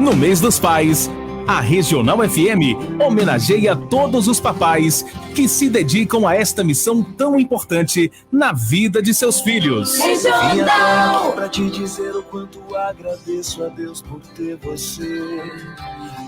No mês dos pais, a Regional FM homenageia todos os papais que se dedicam a esta missão tão importante na vida de seus filhos. Regional! Pra te dizer o quanto agradeço a Deus por ter você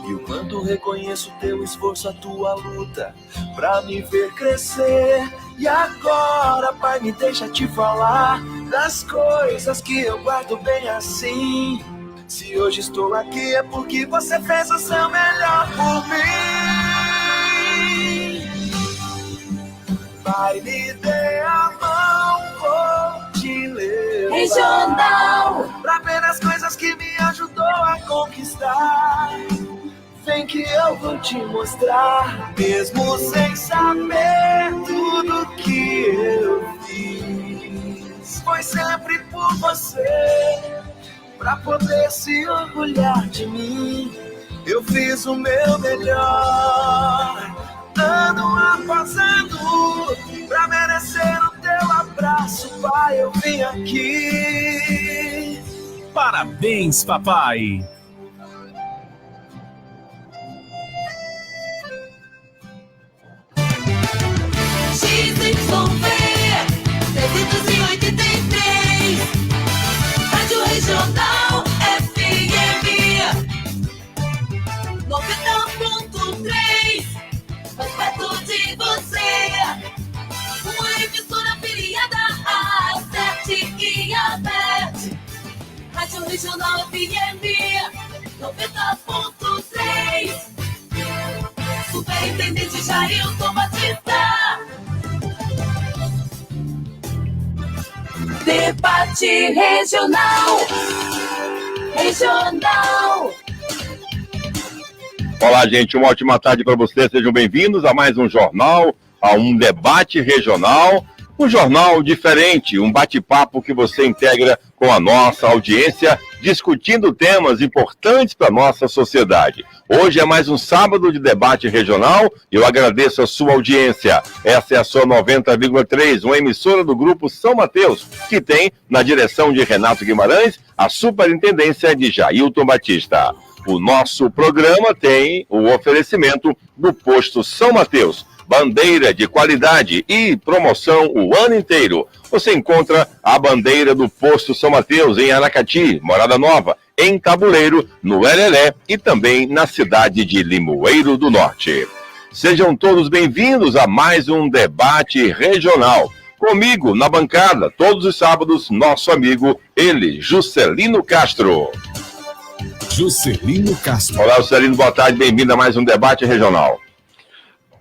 e o quanto reconheço teu esforço, a tua luta pra me ver crescer. E agora, pai, me deixa te falar das coisas que eu guardo bem assim. Se hoje estou aqui é porque você fez o seu melhor por mim. Pai, me dê a mão, vou te levar Regional, pra ver as coisas que me ajudou a conquistar. Vem que eu vou te mostrar, mesmo sem saber tudo que eu fiz. Foi sempre por você, pra poder se orgulhar de mim. Eu fiz o meu melhor, ano após ano, pra merecer o teu abraço, pai, eu vim aqui. Parabéns, papai! XYV 383, Rádio Regional FM 90.3, mais perto de você. Uma emissora afiliada a 7 e a 7. Rádio Regional FM 90.3. Superintendente Jailton Batista. Debate Regional. Regional. Olá, gente, uma ótima tarde para vocês. Sejam bem-vindos a mais um jornal, a um debate regional. Um jornal diferente, um bate-papo que você integra com a nossa audiência, discutindo temas importantes para a nossa sociedade. Hoje é mais um sábado de debate regional e eu agradeço a sua audiência. Essa é a sua 90,3, uma emissora do Grupo São Mateus, que tem, na direção de Renato Guimarães, a superintendência de Jailton Batista. O nosso programa tem o oferecimento do Posto São Mateus, bandeira de qualidade e promoção o ano inteiro. Você encontra a bandeira do Posto São Mateus em Aracati, Morada Nova, em Tabuleiro, no Hereré e também na cidade de Limoeiro do Norte. Sejam todos bem-vindos a mais um debate regional. Comigo na bancada, todos os sábados, nosso amigo, ele, Juscelino Castro. Juscelino Castro. Olá, Juscelino, boa tarde, bem-vindo a mais um debate regional.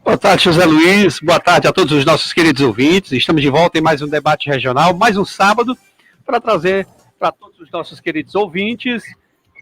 Boa tarde, José Luiz. Boa tarde a todos os nossos queridos ouvintes. Estamos de volta em mais um debate regional, mais um sábado, para trazer para todos os nossos queridos ouvintes,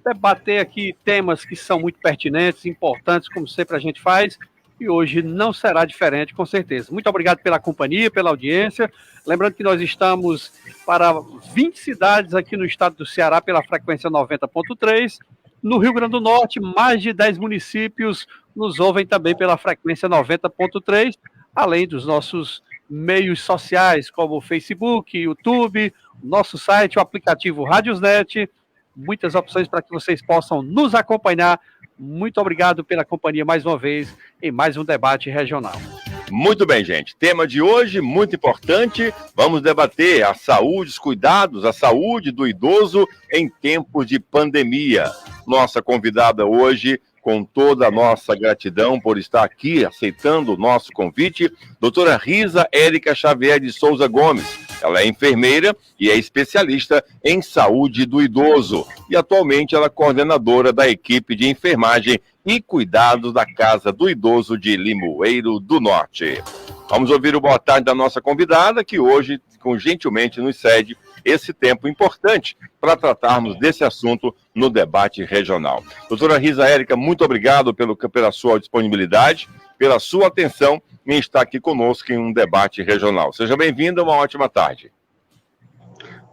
debater aqui temas que são muito pertinentes, importantes, como sempre a gente faz, e hoje não será diferente, com certeza. Muito obrigado pela companhia, pela audiência. Lembrando que nós estamos para 20 cidades aqui no estado do Ceará pela frequência 90.3, no Rio Grande do Norte, mais de 10 municípios nos ouvem também pela frequência 90.3, além dos nossos meios sociais, como o Facebook, YouTube, nosso site, o aplicativo Radiosnet, muitas opções para que vocês possam nos acompanhar. Muito obrigado pela companhia mais uma vez em mais um debate regional. Muito bem, gente. Tema de hoje, muito importante. Vamos debater a saúde, os cuidados, a saúde do idoso em tempos de pandemia. Nossa convidada hoje, com toda a nossa gratidão por estar aqui aceitando o nosso convite, doutora Risa Érica Xavier de Souza Gomes. Ela é enfermeira e é especialista em saúde do idoso. E atualmente ela é coordenadora da equipe de enfermagem e cuidados da Casa do Idoso de Limoeiro do Norte. Vamos ouvir o boa tarde da nossa convidada, que hoje, gentilmente, nos cede esse tempo importante para tratarmos desse assunto no debate regional. Doutora Risa Érica, muito obrigado pela sua disponibilidade, pela sua atenção em estar aqui conosco em um debate regional. Seja bem-vinda, uma ótima tarde.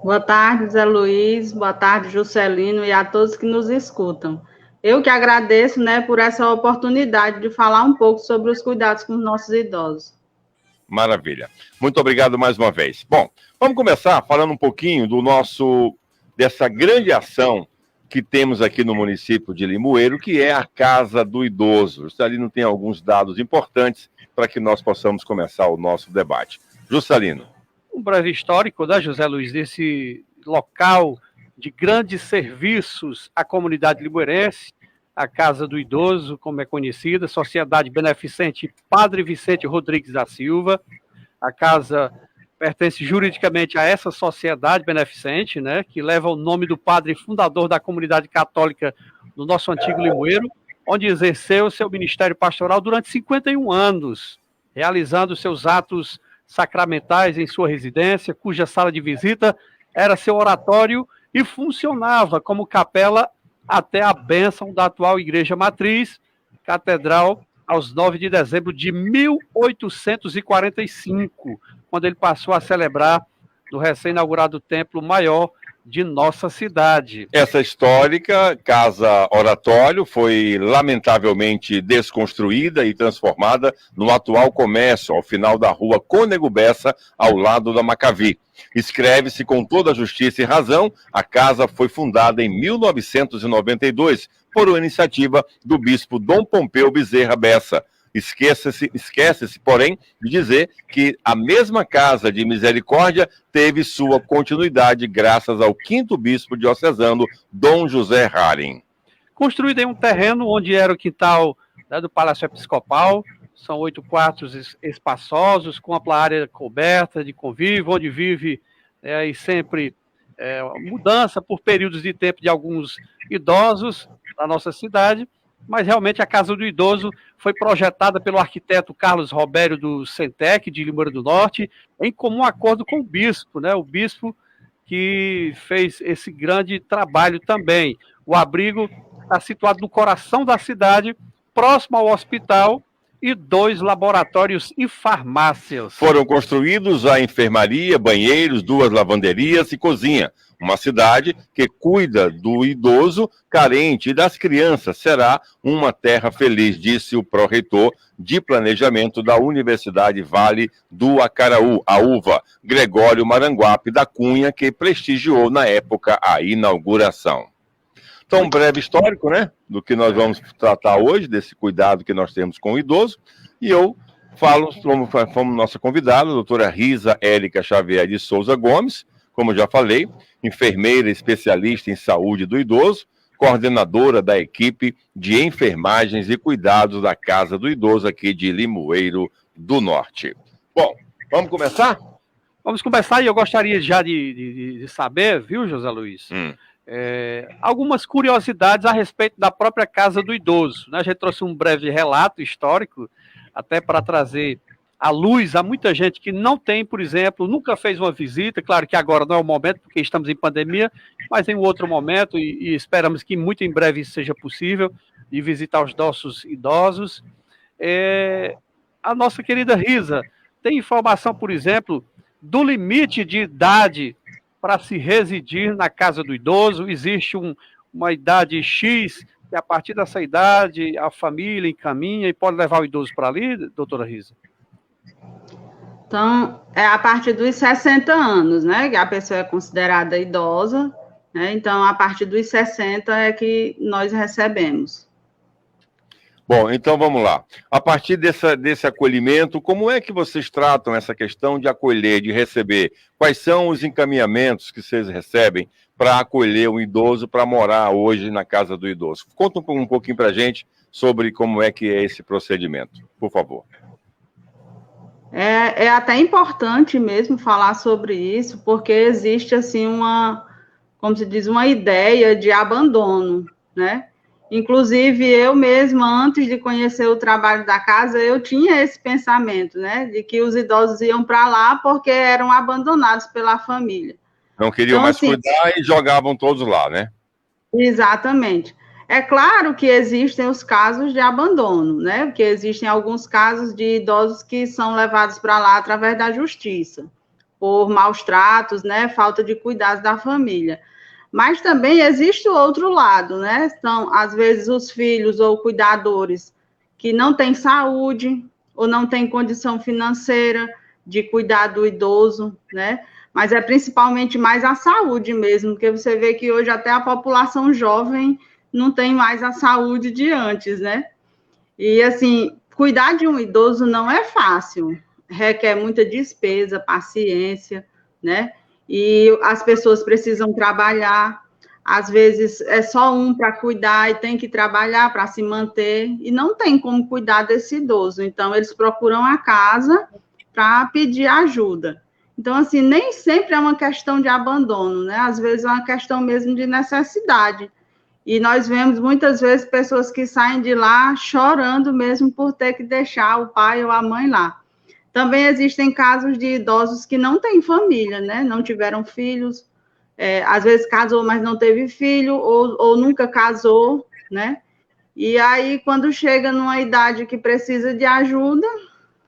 Boa tarde, Zé Luiz, boa tarde, Juscelino, e a todos que nos escutam. Eu que agradeço, por essa oportunidade de falar um pouco sobre os cuidados com os nossos idosos. Maravilha. Muito obrigado mais uma vez. Bom, vamos começar falando um pouquinho dessa grande ação que temos aqui no município de Limoeiro, que é a Casa do Idoso. Juscelino tem alguns dados importantes para que nós possamos começar o nosso debate. Juscelino. Um breve histórico, né, José Luiz, desse local de grandes serviços à comunidade limoeirense, a Casa do Idoso, como é conhecida, Sociedade Beneficente Padre Vicente Rodrigues da Silva. A casa pertence juridicamente a essa sociedade beneficente, né, que leva o nome do padre fundador da comunidade católica do nosso antigo Limoeiro, onde exerceu seu ministério pastoral durante 51 anos, realizando seus atos sacramentais em sua residência, cuja sala de visita era seu oratório e funcionava como capela até a bênção da atual Igreja Matriz, Catedral, aos 9 de dezembro de 1845, quando ele passou a celebrar no recém-inaugurado Templo Maior de nossa cidade. Essa histórica casa oratório foi lamentavelmente desconstruída e transformada no atual comércio, ao final da rua Cônego Bessa, ao lado da Macavi. Escreve-se com toda a justiça e razão, a casa foi fundada em 1992 por uma iniciativa do bispo Dom Pompeu Bezerra Bessa. Esquece-se, porém, de dizer que a mesma Casa de Misericórdia teve sua continuidade graças ao quinto bispo diocesano, Dom José Haring. Construída em um terreno onde era o quintal, né, do Palácio Episcopal, são 8 quartos espaçosos, com ampla área coberta de convívio, onde vive e sempre mudança por períodos de tempo de alguns idosos da nossa cidade, mas realmente a Casa do Idoso foi projetada pelo arquiteto Carlos Robério do Centec, de Limoeiro do Norte, em comum acordo com o bispo, né? O bispo que fez esse grande trabalho também. O abrigo está situado no coração da cidade, próximo ao hospital, e 2 laboratórios e farmácias. Foram construídos a enfermaria, banheiros, 2 lavanderias e cozinha. Uma cidade que cuida do idoso carente e das crianças será uma terra feliz, disse o pró-reitor de planejamento da Universidade Vale do Acaraú, a UVA, Gregório Maranguape da Cunha, que prestigiou na época a inauguração. Então, um breve histórico, né, do que nós vamos tratar hoje, desse cuidado que nós temos com o idoso, e eu falo, como nossa convidada, a doutora Risa Érica Xavier de Souza Gomes, como já falei, enfermeira especialista em saúde do idoso, coordenadora da equipe de enfermagens e cuidados da Casa do Idoso aqui de Limoeiro do Norte. Bom, vamos começar? Vamos começar, e eu gostaria já de saber, viu, José Luiz, algumas curiosidades a respeito da própria Casa do Idoso, né? A gente trouxe um breve relato histórico, até para trazer à luz a muita gente que não tem, por exemplo, nunca fez uma visita. Claro que agora não é o momento, porque estamos em pandemia, mas em um outro momento, e esperamos que muito em breve isso seja possível, de visitar os nossos idosos. A nossa querida Risa tem informação, por exemplo, do limite de idade para se residir na Casa do Idoso? Existe uma idade X, e a partir dessa idade a família encaminha e pode levar o idoso para ali, doutora Risa? Então, é a partir dos 60 anos, né, que a pessoa é considerada idosa, né? Então, a partir dos 60 é que nós recebemos. Bom, então vamos lá. A partir desse acolhimento, como é que vocês tratam essa questão de acolher, de receber? Quais são os encaminhamentos que vocês recebem para acolher um idoso para morar hoje na Casa do Idoso? Conta um pouquinho para a gente sobre como é que é esse procedimento, por favor. É até importante mesmo falar sobre isso, porque existe, assim, como se diz, uma ideia de abandono, né? Inclusive, eu mesma, antes de conhecer o trabalho da casa, eu tinha esse pensamento, né? De que os idosos iam para lá porque eram abandonados pela família. Não queriam então, mais assim, cuidar e jogavam todos lá, né? Exatamente. É claro que existem os casos de abandono, né? Porque existem alguns casos de idosos que são levados para lá através da justiça, por maus tratos, né? Falta de cuidados da família. Mas também existe o outro lado, né? São, às vezes, os filhos ou cuidadores que não têm saúde ou não têm condição financeira de cuidar do idoso, né? mas é principalmente mais a saúde mesmo, porque você vê que hoje até a população jovem não tem mais a saúde de antes, né? E, assim, cuidar de um idoso não é fácil, requer muita despesa, paciência, né? E as pessoas precisam trabalhar, às vezes é só um para cuidar e tem que trabalhar para se manter, e não tem como cuidar desse idoso, então eles procuram a casa para pedir ajuda. Então, assim, nem sempre é uma questão de abandono, né? Às vezes é uma questão mesmo de necessidade. E nós vemos muitas vezes pessoas que saem de lá chorando mesmo por ter que deixar o pai ou a mãe lá. Também existem casos de idosos que não têm família, né? Não tiveram filhos, às vezes casou, mas não teve filho, ou nunca casou, né? E aí, quando chega numa idade que precisa de ajuda,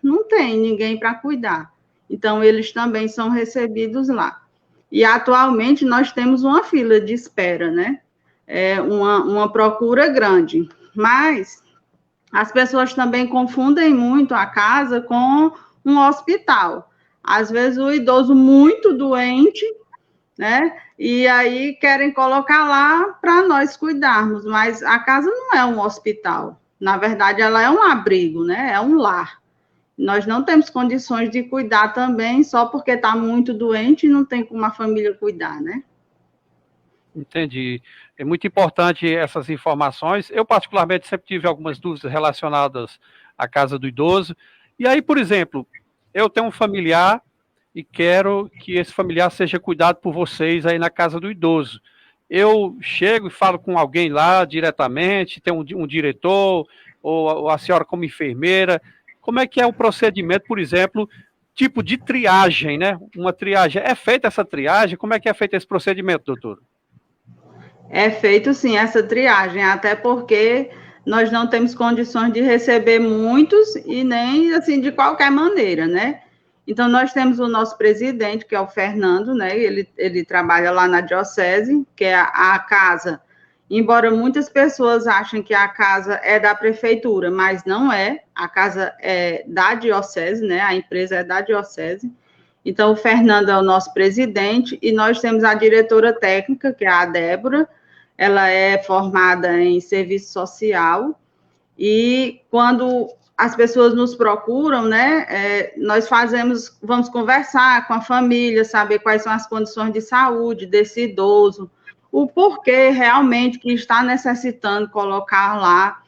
não tem ninguém para cuidar. Então, eles também são recebidos lá. E, atualmente, nós temos uma fila de espera, né? Uma procura grande. Mas as pessoas também confundem muito a casa com um hospital. Às vezes, o idoso muito doente, né? E aí querem colocar lá para nós cuidarmos, mas a casa não é um hospital. Na verdade, ela é um abrigo, né? É um lar. Nós não temos condições de cuidar também só porque está muito doente e não tem como a família cuidar, né? Entendi. É muito importante essas informações. Eu, particularmente, sempre tive algumas dúvidas relacionadas à casa do idoso. E aí, por exemplo, eu tenho um familiar e quero que esse familiar seja cuidado por vocês aí na casa do idoso. Eu chego e falo com alguém lá diretamente, tem um diretor, ou a senhora como enfermeira. Como é que é o procedimento, por exemplo, tipo de triagem, né? Uma triagem. É feita essa triagem? Como é que é feito esse procedimento, doutor? É feito, sim, essa triagem, até porque nós não temos condições de receber muitos e nem, assim, de qualquer maneira, né? Então, nós temos o nosso presidente, que é o Fernando, né? Ele trabalha lá na diocese, que é a casa. Embora muitas pessoas achem que a casa é da prefeitura, mas não é. A casa é da diocese, né? A empresa é da diocese. Então, o Fernando é o nosso presidente e nós temos a diretora técnica, que é a Débora. Ela é formada em serviço social e quando as pessoas nos procuram, né, nós vamos conversar com a família, saber quais são as condições de saúde desse idoso, o porquê realmente que está necessitando colocar lá,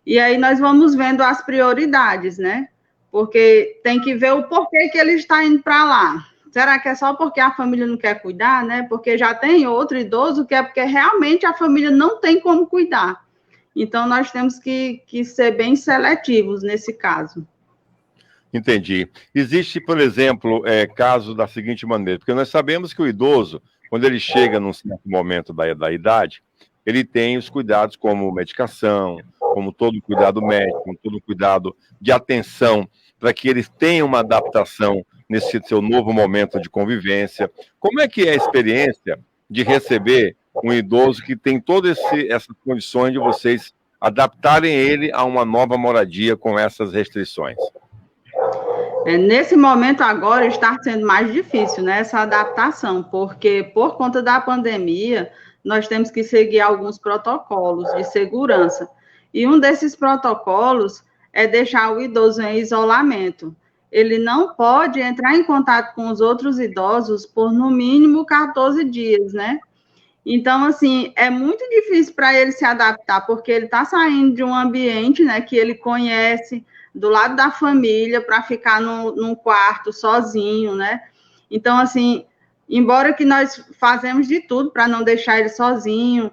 e aí nós vamos vendo as prioridades, né, porque tem que ver o porquê que ele está indo para lá. Será que é só porque a família não quer cuidar, né? Porque já tem outro idoso que é porque realmente a família não tem como cuidar. Então, nós temos que ser bem seletivos nesse caso. Entendi. Existe, por exemplo, caso da seguinte maneira, porque nós sabemos que o idoso, quando ele chega num certo momento da idade, ele tem os cuidados como medicação, como todo cuidado médico, como todo cuidado de atenção, para que eles tenham uma adaptação nesse seu novo momento de convivência. Como é que é a experiência de receber um idoso que tem todas essas condições de vocês adaptarem ele a uma nova moradia com essas restrições? Nesse momento agora está sendo mais difícil, né, essa adaptação, porque por conta da pandemia, nós temos que seguir alguns protocolos de segurança. E um desses protocolos é deixar o idoso em isolamento. Ele não pode entrar em contato com os outros idosos por, no mínimo, 14 dias, né? Então, assim, é muito difícil para ele se adaptar, porque ele está saindo de um ambiente, né, que ele conhece, do lado da família, para ficar num quarto sozinho, né? Então, assim, embora que nós fazemos de tudo para não deixar ele sozinho,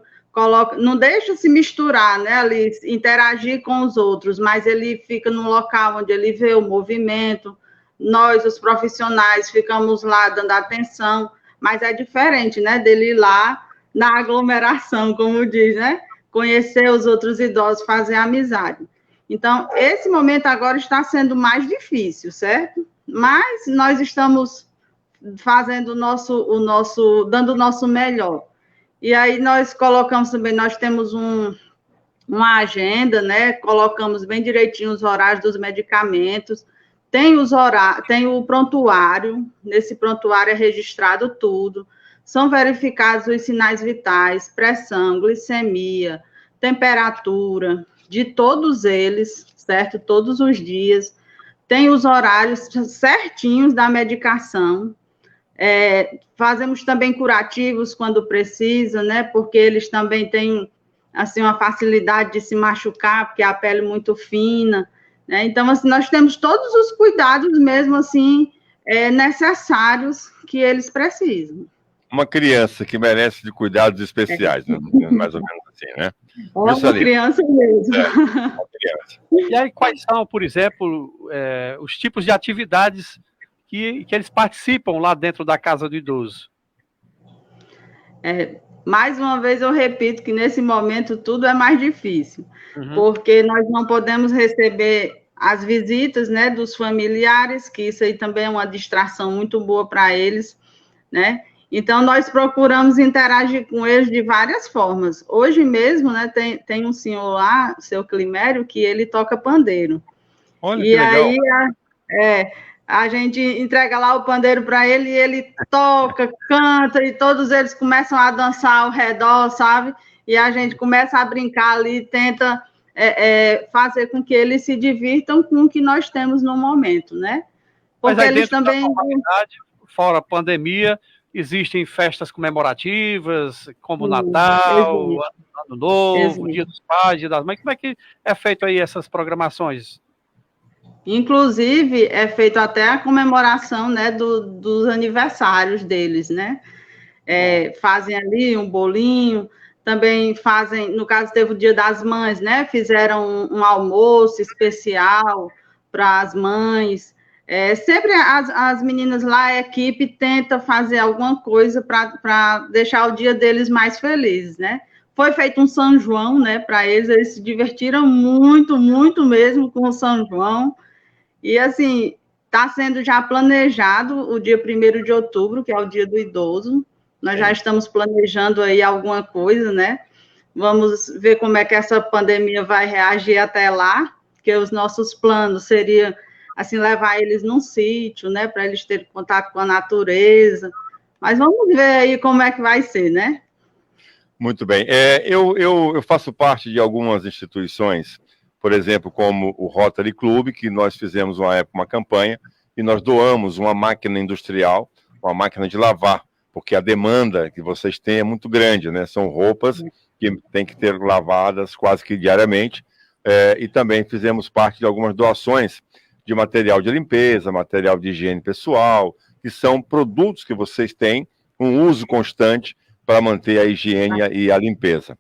não deixa se misturar, né, ali, interagir com os outros, mas ele fica num local onde ele vê o movimento, nós, os profissionais, ficamos lá dando atenção, mas é diferente, né, dele ir lá na aglomeração, como diz, né, conhecer os outros idosos, fazer amizade. Então, esse momento agora está sendo mais difícil, certo? Mas nós estamos fazendo dando o nosso melhor. E aí nós colocamos também, nós temos uma agenda, né? Colocamos bem direitinho os horários dos medicamentos, tem tem o prontuário, nesse prontuário é registrado tudo, são verificados os sinais vitais, pressão, glicemia, temperatura, de todos eles, certo? Todos os dias, tem os horários certinhos da medicação, fazemos também curativos quando precisa, né? Porque eles também têm, assim, uma facilidade de se machucar, porque a pele é muito fina, né? Então, assim, nós temos todos os cuidados mesmo, assim, necessários que eles precisam. Uma criança que merece de cuidados especiais, né? Mais ou menos assim, né? Uma criança mesmo. Uma criança. E aí, quais são, por exemplo, os tipos de atividades que eles participam lá dentro da casa do idoso? Mais uma vez eu repito que nesse momento tudo é mais difícil, porque nós não podemos receber as visitas, né, dos familiares, que isso aí também é uma distração muito boa para eles, né? Então, nós procuramos interagir com eles de várias formas. Hoje mesmo, né, tem um senhor lá, o seu Climério, que ele toca pandeiro. Olha, que legal. Aí, a gente entrega lá o pandeiro para ele, e ele toca, canta, e todos eles começam a dançar ao redor, sabe? E a gente começa a brincar ali, tenta fazer com que eles se divirtam com o que nós temos no momento, né? Porque mas aí eles também... fora a pandemia, existem festas comemorativas, como Natal, Ano Novo, Dia dos Pais, Dia das Mães. Como é que é feito aí essas programações? Inclusive, é feito até a comemoração, né, dos aniversários deles, né? Fazem ali um bolinho, também fazem, no caso teve o Dia das Mães, né? Fizeram um almoço especial para as mães. Sempre as meninas lá, a equipe tenta fazer alguma coisa para deixar o dia deles mais felizes, né? Foi feito um São João, né, para eles se divertiram muito, muito mesmo com o São João. E, assim, está sendo já planejado o dia 1º de outubro, que é o dia do idoso. Nós já estamos planejando aí alguma coisa, né? Vamos ver como é que essa pandemia vai reagir até lá, porque os nossos planos seriam, assim, levar eles num sítio, né, para eles terem contato com a natureza. Mas vamos ver aí como é que vai ser, né? Muito bem. Eu faço parte de algumas instituições, por exemplo, como o Rotary Club, que nós fizemos uma campanha, e nós doamos uma máquina industrial, uma máquina de lavar, porque a demanda que vocês têm é muito grande, né? São roupas que têm que ter lavadas quase que diariamente, e também fizemos parte de algumas doações de material de limpeza, material de higiene pessoal, que são produtos que vocês têm um uso constante para manter a higiene e a limpeza.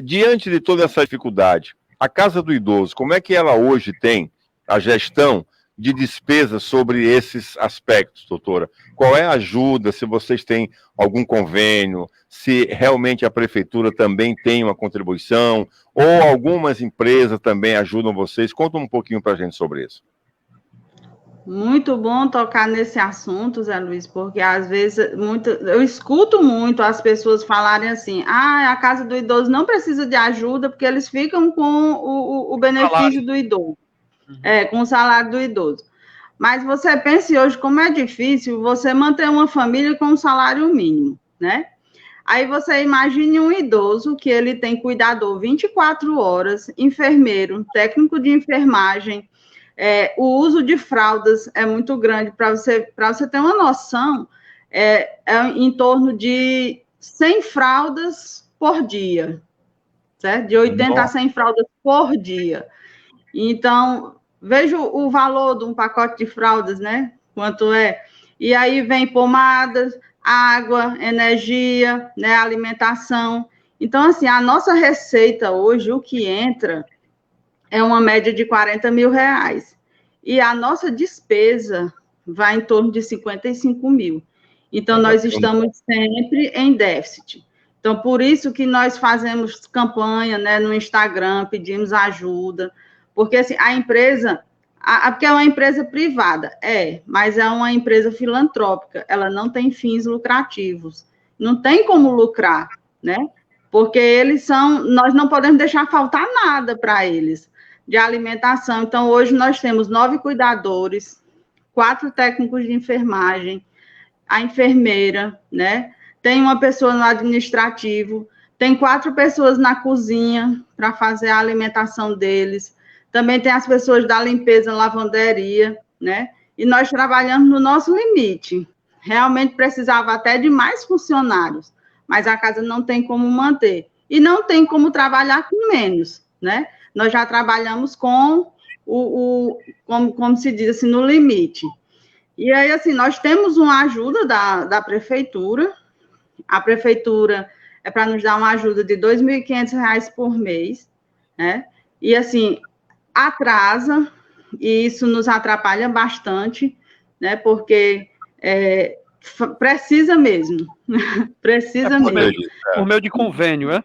Diante de toda essa dificuldade, a Casa do Idoso, como é que ela hoje tem a gestão de despesas sobre esses aspectos, doutora? Qual é a ajuda, se vocês têm algum convênio, se realmente a prefeitura também tem uma contribuição, ou algumas empresas também ajudam vocês? Conta um pouquinho para a gente sobre isso. Muito bom tocar nesse assunto, Zé Luiz, porque às vezes eu escuto muito as pessoas falarem assim, a Casa do Idoso não precisa de ajuda porque eles ficam com o benefício do idoso, com o salário do idoso. Mas você pense hoje como é difícil você manter uma família com um salário mínimo, né? Aí você imagine um idoso que ele tem cuidador 24 horas, enfermeiro, técnico de enfermagem. O uso de fraldas é muito grande. Para você ter uma noção, em torno de 100 fraldas por dia, certo? De 80 a 100 fraldas por dia. Então, veja o valor de um pacote de fraldas, né? Quanto é. E aí vem pomadas, água, energia, né? Alimentação. Então, assim, a nossa receita hoje, o que entra é uma média de R$40 mil. E a nossa despesa vai em torno de 55 mil. Então, nós estamos sempre em déficit. Então, por isso que nós fazemos campanha, né, no Instagram, pedimos ajuda, porque assim, a empresa, porque é uma empresa privada, mas é uma empresa filantrópica, ela não tem fins lucrativos, não tem como lucrar, né? Porque nós não podemos deixar faltar nada para eles. de alimentação. Então, hoje nós temos 9 cuidadores, 4 técnicos de enfermagem, a enfermeira, né? Tem uma pessoa no administrativo, tem 4 pessoas na cozinha para fazer a alimentação deles. Também tem as pessoas da limpeza, lavanderia, né? E nós trabalhamos no nosso limite. Realmente precisava até de mais funcionários, mas a casa não tem como manter. E não tem como trabalhar com menos, né? Nós já trabalhamos com como se diz assim, no limite. E aí, assim, nós temos uma ajuda da prefeitura. A prefeitura é para nos dar uma ajuda de R$ 2.500 por mês, né? E, assim, atrasa, e isso nos atrapalha bastante, né? Porque precisa mesmo. Precisa mesmo. Por meio de convênio, é?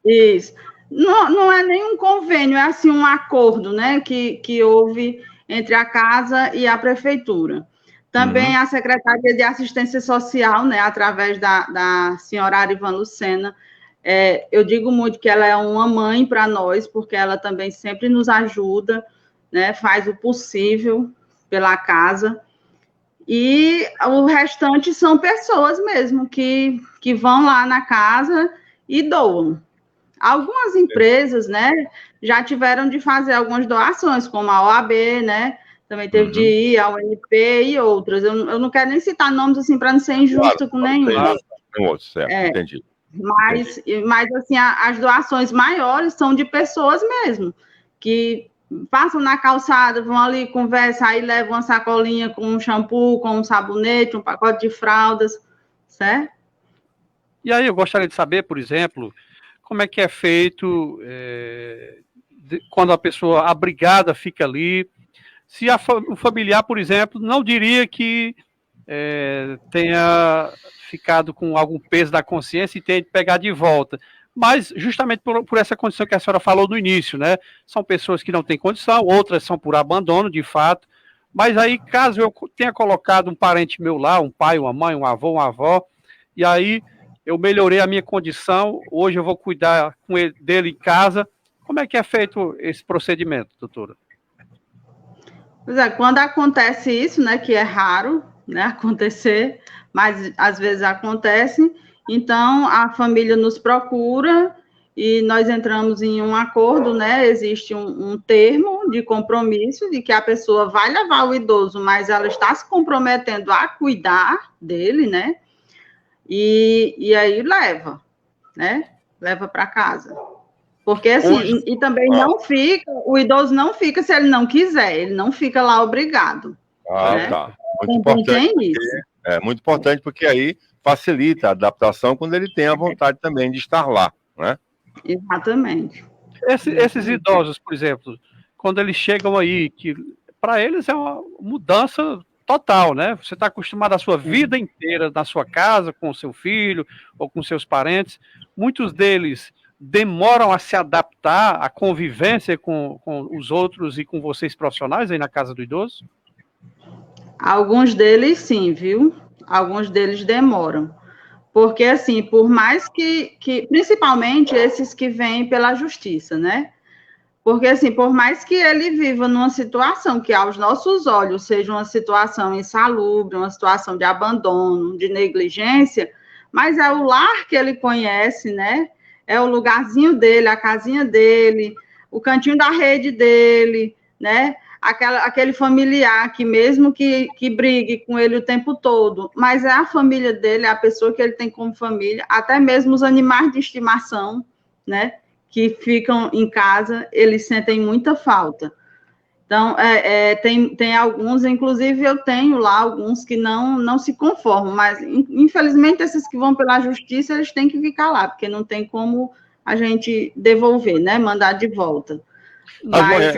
Isso. Não é nenhum convênio, é assim um acordo, né, que houve entre a casa e a prefeitura. Também a Secretaria de Assistência Social, né, através da senhora Arivan Lucena, eu digo muito que ela é uma mãe para nós, porque ela também sempre nos ajuda, né, faz o possível pela casa. E o restante são pessoas mesmo que vão lá na casa e doam. Algumas empresas, né, já tiveram de fazer algumas doações, como a OAB, né, também teve de ir, a UNP e outras. Eu não quero nem citar nomes, assim, para não ser injusto com nenhum. Entendi. Mas, assim, as doações maiores são de pessoas mesmo, que passam na calçada, vão ali, conversam, aí levam uma sacolinha com um shampoo, com um sabonete, um pacote de fraldas, certo? E aí eu gostaria de saber, por exemplo, como é que é feito quando a pessoa abrigada fica ali, se o familiar, por exemplo, não diria que tenha ficado com algum peso da consciência e tenha de pegar de volta, mas justamente por essa condição que a senhora falou no início, né? São pessoas que não têm condição, outras são por abandono, de fato, mas aí, caso eu tenha colocado um parente meu lá, um pai, uma mãe, um avô, uma avó, e aí eu melhorei a minha condição, hoje eu vou cuidar dele em casa. Como é que é feito esse procedimento, doutora? Pois é, quando acontece isso, né, que é raro, né, acontecer, mas às vezes acontece, então a família nos procura e nós entramos em um acordo, né, existe um termo de compromisso de que a pessoa vai levar o idoso, mas ela está se comprometendo a cuidar dele, né, e aí leva, né? Leva para casa. Porque assim, hoje, e também não fica, o idoso não fica se ele não quiser, ele não fica lá obrigado. Né? Tá. Muito importante. É muito importante porque aí facilita a adaptação quando ele tem a vontade também de estar lá, né? Exatamente. Esses idosos, por exemplo, quando eles chegam aí, que para eles é uma mudança total, né? Você está acostumado a sua vida inteira na sua casa, com o seu filho ou com seus parentes. Muitos deles demoram a se adaptar à convivência com os outros e com vocês profissionais aí na casa do idoso? Alguns deles sim, viu? Alguns deles demoram. Porque, assim, por mais que principalmente esses que vêm pela justiça, né? Porque, assim, por mais que ele viva numa situação que, aos nossos olhos, seja uma situação insalubre, uma situação de abandono, de negligência, mas é o lar que ele conhece, né? É o lugarzinho dele, a casinha dele, o cantinho da rede dele, né? Aquele familiar que mesmo que brigue com ele o tempo todo, mas é a família dele, é a pessoa que ele tem como família, até mesmo os animais de estimação, né? Que ficam em casa, eles sentem muita falta. Então, tem alguns, inclusive eu tenho lá alguns que não se conformam, mas infelizmente esses que vão pela justiça, eles têm que ficar lá, porque não tem como a gente devolver, né, mandar de volta. Mas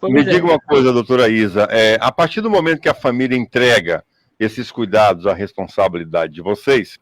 Me diga uma coisa, doutora Isa, a partir do momento que a família entrega esses cuidados, a responsabilidade de vocês,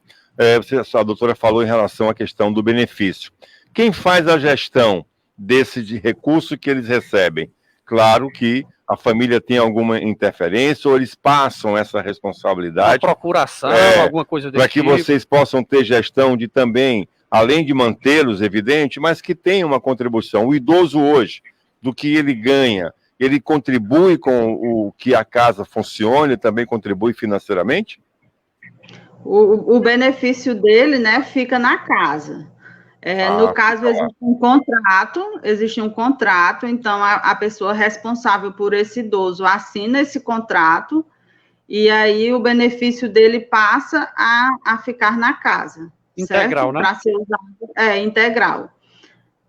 a doutora falou em relação à questão do benefício. Quem faz a gestão desse recurso que eles recebem? Claro que a família tem alguma interferência ou eles passam essa responsabilidade. A procuração, alguma coisa desse tipo. Para que vocês possam ter gestão de também além de mantê-los, evidente, mas que tenham uma contribuição. O idoso hoje, do que ele ganha, ele contribui com o que a casa funcione, também contribui financeiramente? O benefício dele, né, fica na casa. No caso, existe um contrato, então a pessoa responsável por esse idoso assina esse contrato, e aí o benefício dele passa a ficar na casa. Integral, certo? né? Para ser usado, integral.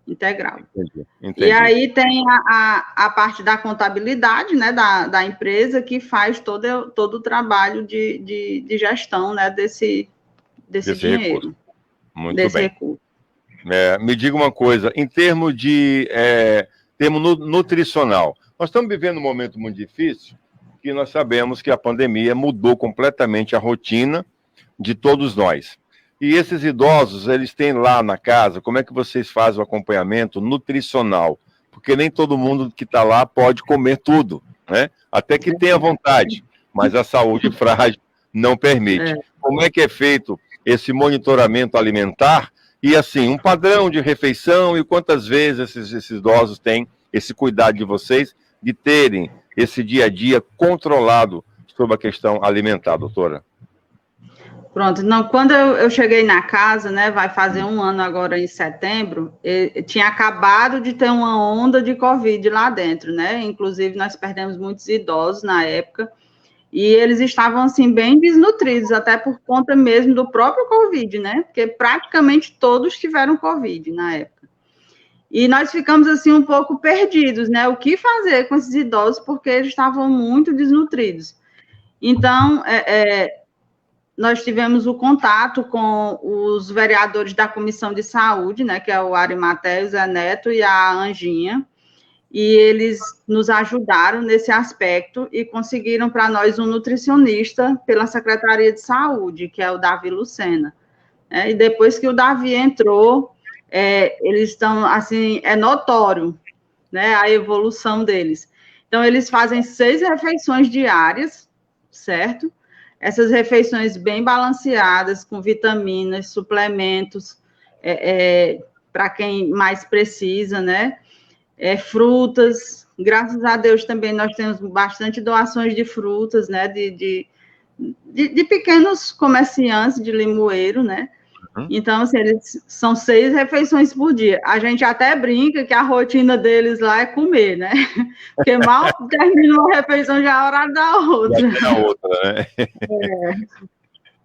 Entendi. E aí tem a parte da contabilidade, né, da empresa, que faz todo o trabalho de gestão, né, desse dinheiro. Recurso. Muito desse bem. recurso. Me diga uma coisa, em termos de termo nutricional, nós estamos vivendo um momento muito difícil, que nós sabemos que a pandemia mudou completamente a rotina de todos nós. E esses idosos, eles têm lá na casa, como é que vocês fazem o acompanhamento nutricional? Porque nem todo mundo que está lá pode comer tudo, né? Até que tenha vontade, mas a saúde frágil não permite. Como é que é feito esse monitoramento alimentar? E assim, um padrão de refeição e quantas vezes esses idosos têm esse cuidado de vocês de terem esse dia a dia controlado sobre a questão alimentar, doutora? Pronto, não, quando eu cheguei na casa, né, vai fazer 1 ano agora em setembro, tinha acabado de ter uma onda de Covid lá dentro, né, inclusive nós perdemos muitos idosos na época, e eles estavam, assim, bem desnutridos, até por conta mesmo do próprio Covid, né, porque praticamente todos tiveram Covid na época. E nós ficamos, assim, um pouco perdidos, né, o que fazer com esses idosos, porque eles estavam muito desnutridos. Então, nós tivemos o contato com os vereadores da Comissão de Saúde, né, que é o Arimatea, o Zé Neto e a Anjinha, e eles nos ajudaram nesse aspecto e conseguiram para nós um nutricionista pela Secretaria de Saúde, que é o Davi Lucena. E depois que o Davi entrou, eles estão, assim, é notório, né, a evolução deles. Então, eles fazem 6 refeições diárias, certo? Essas refeições bem balanceadas, com vitaminas, suplementos, para quem mais precisa, né? Frutas, graças a Deus também nós temos bastante doações de frutas, né? De pequenos comerciantes de Limoeiro, né? Então, assim, eles são 6 refeições por dia. A gente até brinca que a rotina deles lá é comer, né? Porque mal termina uma refeição, já é a hora da outra. Já é outra, né?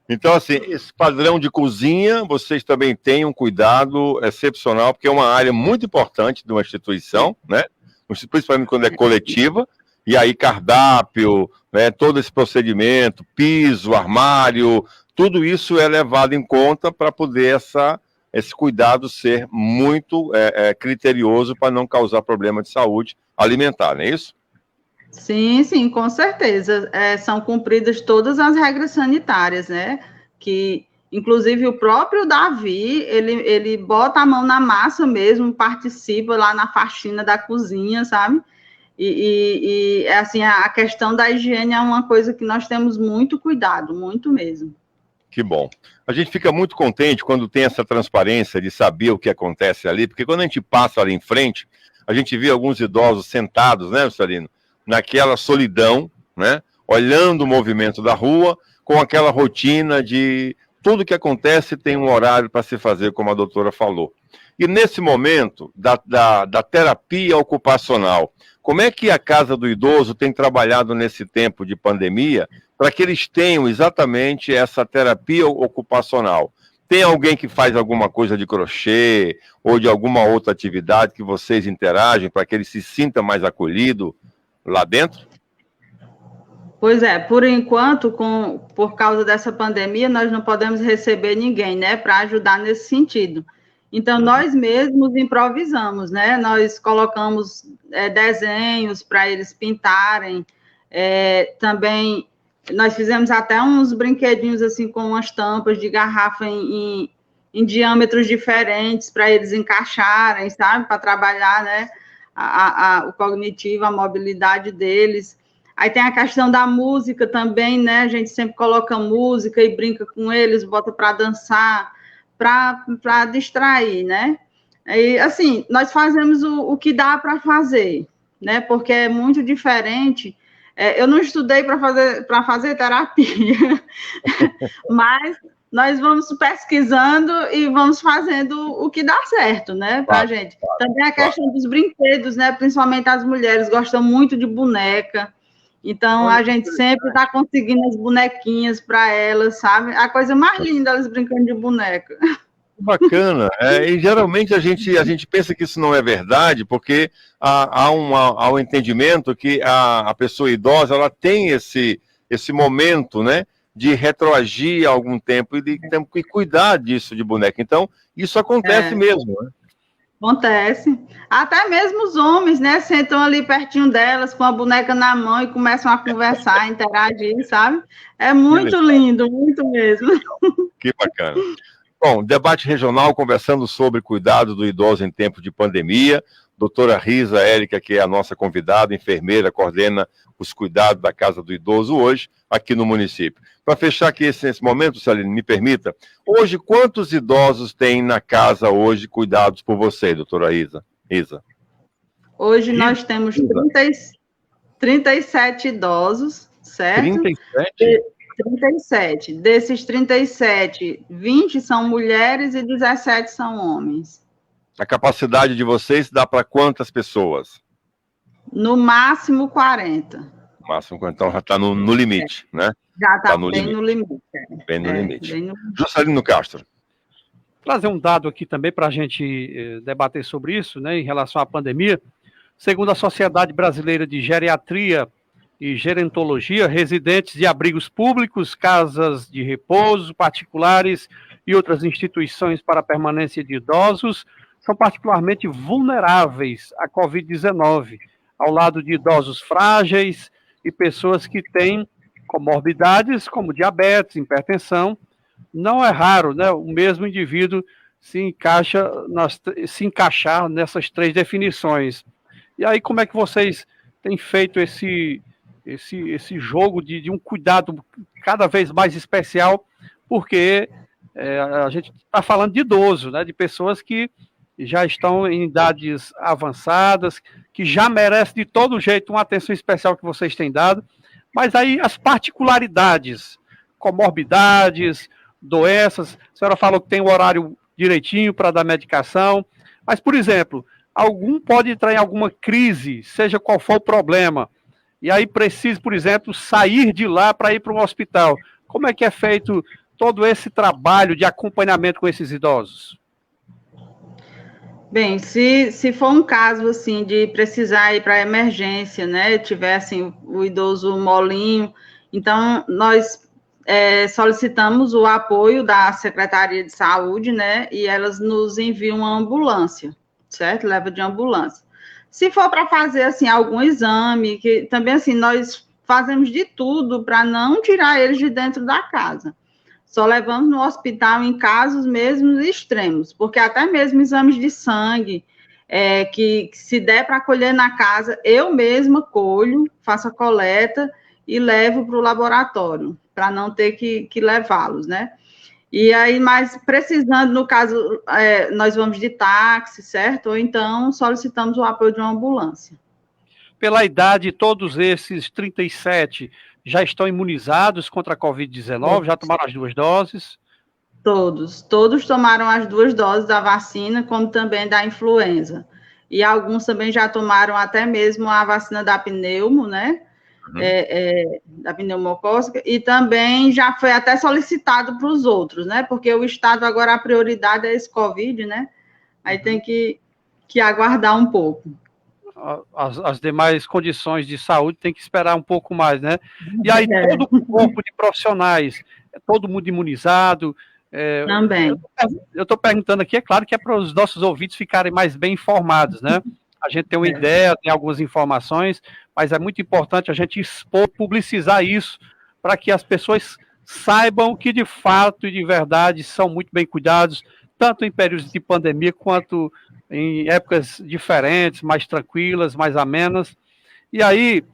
Então, assim, esse padrão de cozinha, vocês também têm um cuidado excepcional, porque é uma área muito importante de uma instituição, né? Principalmente quando é coletiva, e aí cardápio, né? Todo esse procedimento, piso, armário, tudo isso é levado em conta para poder esse cuidado ser muito criterioso para não causar problema de saúde alimentar, não é isso? Sim, com certeza. São cumpridas todas as regras sanitárias, né? Que, inclusive, o próprio Davi, ele bota a mão na massa mesmo, participa lá na faxina da cozinha, sabe? E assim, a questão da higiene é uma coisa que nós temos muito cuidado, muito mesmo. Que bom. A gente fica muito contente quando tem essa transparência de saber o que acontece ali, porque quando a gente passa ali em frente, a gente vê alguns idosos sentados, né, Juscelino, naquela solidão, né, olhando o movimento da rua, com aquela rotina de tudo que acontece tem um horário para se fazer, como a doutora falou. E nesse momento da terapia ocupacional, como é que a Casa do Idoso tem trabalhado nesse tempo de pandemia para que eles tenham exatamente essa terapia ocupacional? Tem alguém que faz alguma coisa de crochê ou de alguma outra atividade que vocês interagem para que ele se sinta mais acolhido lá dentro? Pois é, por enquanto, por causa dessa pandemia, nós não podemos receber ninguém, né, para ajudar nesse sentido. Então, nós mesmos improvisamos, né? Nós colocamos desenhos para eles pintarem. Também, nós fizemos até uns brinquedinhos, assim, com umas tampas de garrafa em diâmetros diferentes para eles encaixarem, sabe? Para trabalhar, né? O cognitivo, a mobilidade deles. Aí tem a questão da música também, né? A gente sempre coloca música e brinca com eles, bota para dançar, para distrair, né? E, assim, nós fazemos o que dá para fazer, né? Porque é muito diferente. Eu não estudei para fazer terapia, mas nós vamos pesquisando e vamos fazendo o que dá certo, né, para a gente. Também a questão dos brinquedos, né? Principalmente as mulheres gostam muito de boneca. Então, a gente sempre está conseguindo as bonequinhas para elas, sabe? A coisa mais linda, elas brincando de boneca. Bacana. E geralmente a gente pensa que isso não é verdade, porque há um entendimento que a pessoa idosa ela tem esse momento, né, de retroagir há algum tempo e tem que cuidar disso de boneca. Então, isso acontece mesmo, né? Acontece. Até mesmo os homens, né, sentam ali pertinho delas com a boneca na mão e começam a conversar, interagir, sabe? É muito lindo, muito mesmo. Que bacana. Bom, debate regional conversando sobre cuidado do idoso em tempo de pandemia. Doutora Risa Érica, que é a nossa convidada, enfermeira, coordena os cuidados da Casa do Idoso hoje, aqui no município. Para fechar aqui nesse momento, Celine, me permita, hoje quantos idosos tem na casa hoje cuidados por você, doutora Risa? Hoje nós temos 37 idosos, certo? 37? 37. Desses 37, 20 são mulheres e 17 são homens. A capacidade de vocês dá para quantas pessoas? No máximo 40. No máximo, então já está no limite, né? Já está bem no limite. Bem no limite. Juscelino Castro. Trazer um dado aqui também para a gente debater sobre isso, né, em relação à pandemia. Segundo a Sociedade Brasileira de Geriatria e Gerontologia, residentes de abrigos públicos, casas de repouso, particulares e outras instituições para a permanência de idosos são particularmente vulneráveis à Covid-19, ao lado de idosos frágeis e pessoas que têm comorbidades como diabetes, hipertensão. Não é raro, né, o mesmo indivíduo se encaixar nessas três definições. E aí, como é que vocês têm feito esse jogo de um cuidado cada vez mais especial, porque a gente está falando de idoso, né, de pessoas que já estão em idades avançadas, que já merecem de todo jeito uma atenção especial que vocês têm dado, mas aí as particularidades, comorbidades, doenças, a senhora falou que tem o horário direitinho para dar medicação, mas, por exemplo, algum pode entrar em alguma crise, seja qual for o problema, e aí precisa, por exemplo, sair de lá para ir para um hospital. Como é que é feito todo esse trabalho de acompanhamento com esses idosos? Bem, se for um caso, assim, de precisar ir para a emergência, né, tiver, assim, o idoso molinho, então, nós solicitamos o apoio da Secretaria de Saúde, né, e elas nos enviam uma ambulância, certo? Leva de ambulância. Se for para fazer, assim, algum exame, que também, assim, nós fazemos de tudo para não tirar eles de dentro da casa. Só levamos no hospital em casos mesmo extremos, porque até mesmo exames de sangue, que se der para colher na casa, eu mesma colho, faço a coleta e levo para o laboratório, para não ter que levá-los, né? E aí, mas precisando, no caso, nós vamos de táxi, certo? Ou então solicitamos o apoio de uma ambulância. Pela idade, todos esses 37 já estão imunizados contra a Covid-19? Já tomaram as 2 doses? Todos tomaram as 2 doses da vacina, como também da influenza. E alguns também já tomaram até mesmo a vacina da pneumo, né? Da pneumocócica, e também já foi até solicitado para os outros, né? Porque o Estado agora, a prioridade é esse Covid, né? Aí tem que aguardar um pouco. As demais condições de saúde tem que esperar um pouco mais, né? E aí todo o corpo de profissionais, todo mundo imunizado. Também. Eu estou perguntando aqui, é claro que é para os nossos ouvintes ficarem mais bem informados, né? A gente tem uma ideia, tem algumas informações, mas é muito importante a gente expor, publicizar isso, para que as pessoas saibam que de fato e de verdade são muito bem cuidados, tanto em períodos de pandemia quanto em épocas diferentes, mais tranquilas, mais amenas. E aí,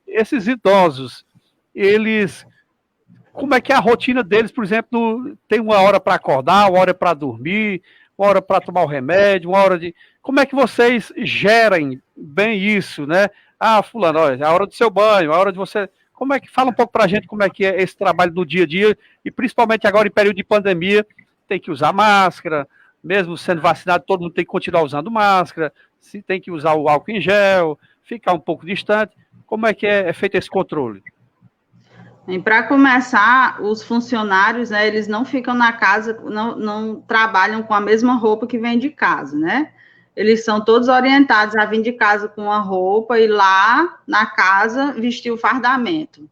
esses idosos, eles como é que é a rotina deles, por exemplo, tem uma hora para acordar, uma hora para dormir, uma hora para tomar o remédio, uma hora de... Como é que vocês gerem bem isso, né? Ah, fulano, olha, é a hora do seu banho, a hora de você... Como é que... Fala um pouco para a gente como é que é esse trabalho do dia a dia, e principalmente agora em período de pandemia, tem que usar máscara, mesmo sendo vacinado, todo mundo tem que continuar usando máscara, se tem que usar o álcool em gel, ficar um pouco distante. Como é que é feito esse controle? E para começar, os funcionários, né, eles não ficam na casa, não trabalham com a mesma roupa que vem de casa, né? Eles são todos orientados a vir de casa com a roupa e lá na casa vestir o fardamento.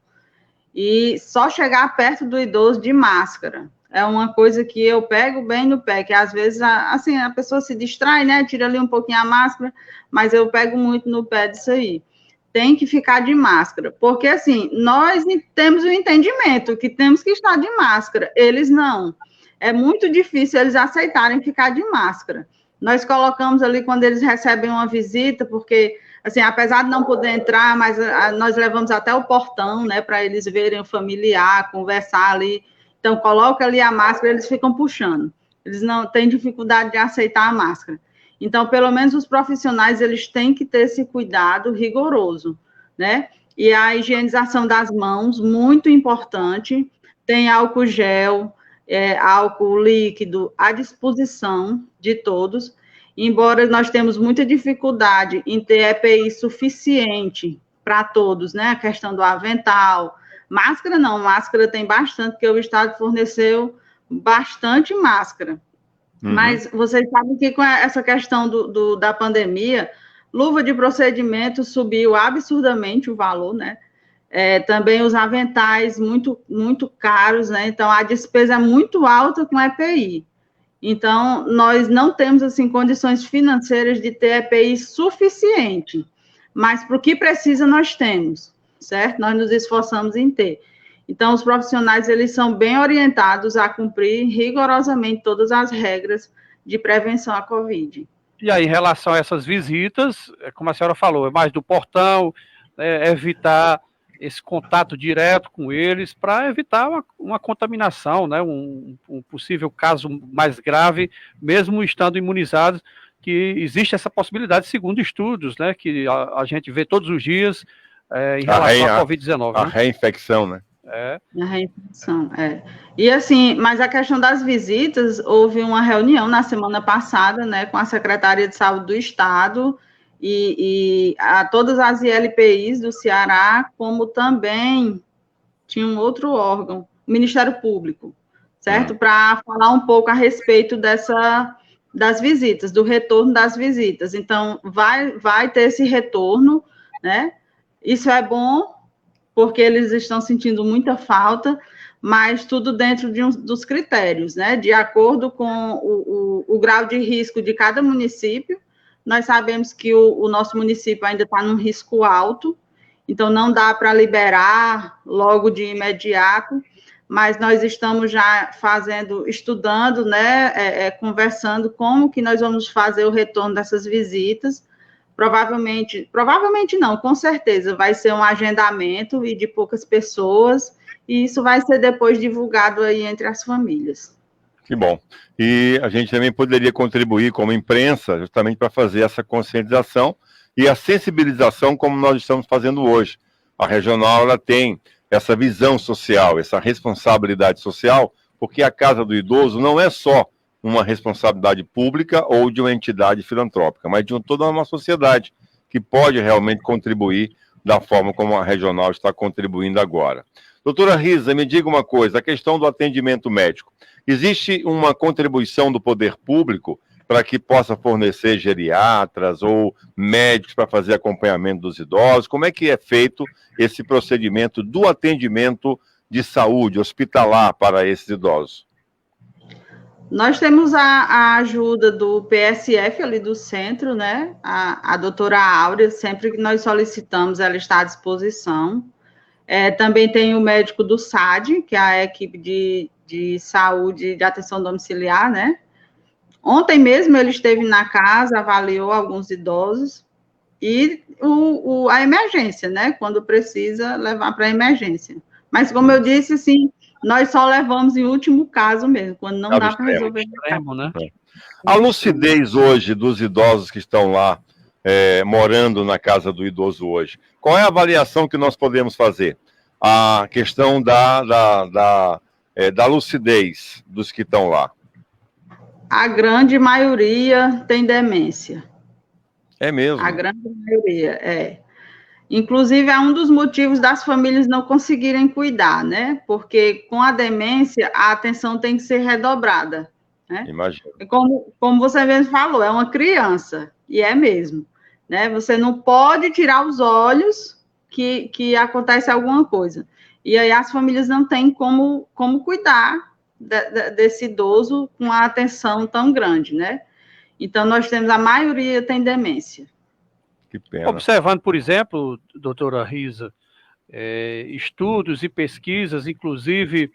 E só chegar perto do idoso de máscara. É uma coisa que eu pego bem no pé, que às vezes, assim, a pessoa se distrai, né? Tira ali um pouquinho a máscara, mas eu pego muito no pé disso aí. Tem que ficar de máscara, porque assim, nós temos o entendimento que temos que estar de máscara, eles não. É muito difícil eles aceitarem ficar de máscara. Nós colocamos ali quando eles recebem uma visita, porque, assim, apesar de não poder entrar, mas nós levamos até o portão, né, para eles verem o familiar, conversar ali. Então, coloca ali a máscara, eles ficam puxando. Eles não têm dificuldade de aceitar a máscara. Então, pelo menos os profissionais, eles têm que ter esse cuidado rigoroso, né? E a higienização das mãos, muito importante. Tem álcool gel, álcool líquido à disposição de todos. Embora nós temos muita dificuldade em ter EPI suficiente para todos, né? A questão do avental. Máscara não, máscara tem bastante, porque o Estado forneceu bastante máscara. Mas vocês sabem que com essa questão da pandemia, luva de procedimento subiu absurdamente o valor, né? Também os aventais muito, muito caros, né? Então, a despesa é muito alta com EPI. Então, nós não temos, assim, condições financeiras de ter EPI suficiente, mas para o que precisa nós temos, certo? Nós nos esforçamos em ter. Então, os profissionais, eles são bem orientados a cumprir rigorosamente todas as regras de prevenção à Covid. E aí, em relação a essas visitas, como a senhora falou, é mais do portão, evitar esse contato direto com eles, para evitar uma contaminação, né, um possível caso mais grave, mesmo estando imunizados, que existe essa possibilidade, segundo estudos, né, que a gente vê todos os dias em relação à Covid-19. A reinfecção, né? A reinfecção, E assim, mas a questão das visitas, houve uma reunião na semana passada, né, com a Secretaria de Saúde do Estado e a todas as ILPIs do Ceará, como também tinha um outro órgão, o Ministério Público, certo? Para falar um pouco a respeito das visitas, do retorno das visitas. Então, vai ter esse retorno, né? Isso é bom, porque eles estão sentindo muita falta, mas tudo dentro dos critérios, né? De acordo com o grau de risco de cada município. Nós sabemos que o nosso município ainda está num risco alto, então não dá para liberar logo de imediato, mas nós estamos já estudando, né? Conversando como que nós vamos fazer o retorno dessas visitas. Provavelmente não, com certeza, vai ser um agendamento e de poucas pessoas, e isso vai ser depois divulgado aí entre as famílias. Que bom. E a gente também poderia contribuir como imprensa, justamente para fazer essa conscientização e a sensibilização como nós estamos fazendo hoje. A regional, ela tem essa visão social, essa responsabilidade social, porque a Casa do Idoso não é só uma responsabilidade pública ou de uma entidade filantrópica, mas de toda uma sociedade que pode realmente contribuir da forma como a regional está contribuindo agora. Doutora Risa, me diga uma coisa, a questão do atendimento médico. Existe uma contribuição do poder público para que possa fornecer geriatras ou médicos para fazer acompanhamento dos idosos? Como é que é feito esse procedimento do atendimento de saúde hospitalar para esses idosos? Nós temos a ajuda do PSF ali do centro, né? A doutora Áurea, sempre que nós solicitamos, ela está à disposição. Também tem o médico do SAD, que é a equipe de saúde de atenção domiciliar, né? Ontem mesmo ele esteve na casa, avaliou alguns idosos, e a emergência, né? Quando precisa levar para a emergência. Mas, como eu disse, assim, nós só levamos em último caso mesmo, quando não Caso dá para extremo. resolver. Extremo, né? A lucidez hoje dos idosos que estão lá morando na casa do idoso hoje, qual é a avaliação que nós podemos fazer? A questão da lucidez dos que estão lá. A grande maioria tem demência. É mesmo? A grande maioria, é. Inclusive, é um dos motivos das famílias não conseguirem cuidar, né? Porque com a demência, a atenção tem que ser redobrada, né? Imagino. Como você mesmo falou, é uma criança, e é mesmo, né? Você não pode tirar os olhos que acontece alguma coisa. E aí as famílias não têm como cuidar desse idoso com a atenção tão grande, né? Então, nós temos, a maioria tem demência. Que pena. Observando, por exemplo, doutora Risa, estudos e pesquisas, inclusive,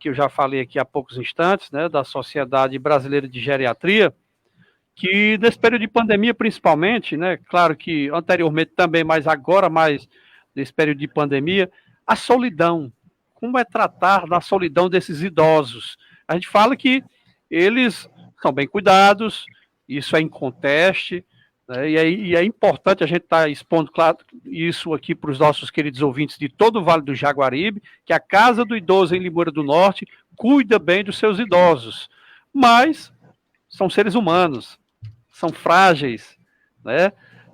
que eu já falei aqui há poucos instantes, né, da Sociedade Brasileira de Geriatria, que nesse período de pandemia, principalmente, né, claro que anteriormente também, mas agora mais nesse período de pandemia, a solidão. Como é tratar da solidão desses idosos? A gente fala que eles são bem cuidados, isso é inconteste, né, e é importante a gente estar expondo, claro, isso aqui para os nossos queridos ouvintes de todo o Vale do Jaguaribe, que a Casa do Idoso em Limoeiro do Norte cuida bem dos seus idosos, mas são seres humanos, são frágeis, né?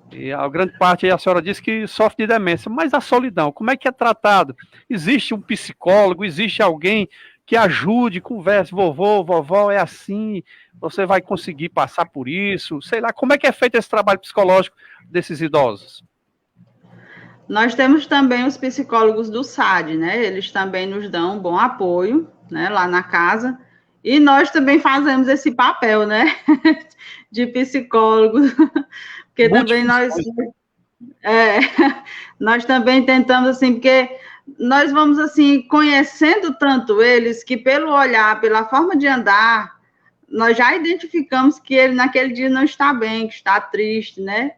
E a grande parte aí a senhora disse que sofre de demência, mas a solidão, como é que é tratado? Existe um psicólogo, existe alguém que ajude, converse, vovô, vovó, é assim, você vai conseguir passar por isso, sei lá, como é que é feito esse trabalho psicológico desses idosos? Nós temos também os psicólogos do SAD, né? Eles também nos dão um bom apoio, né, lá na casa, e nós também fazemos esse papel, né, de psicólogo, porque também nós também tentamos, assim, porque nós vamos, assim, conhecendo tanto eles, que pelo olhar, pela forma de andar, nós já identificamos que ele naquele dia não está bem, que está triste, né?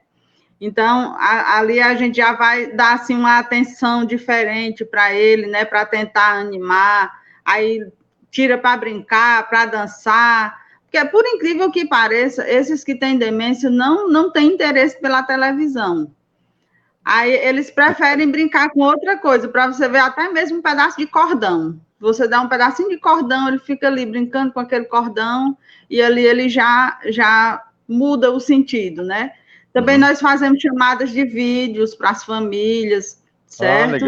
Então, ali a gente já vai dar, assim, uma atenção diferente para ele, né, para tentar animar, aí tira para brincar, para dançar, porque, por incrível que pareça, esses que têm demência não têm interesse pela televisão. Aí eles preferem brincar com outra coisa, para você ver até mesmo um pedaço de cordão. Você dá um pedacinho de cordão, ele fica ali brincando com aquele cordão, e ali ele já muda o sentido, né? Também nós fazemos chamadas de vídeos para as famílias, certo?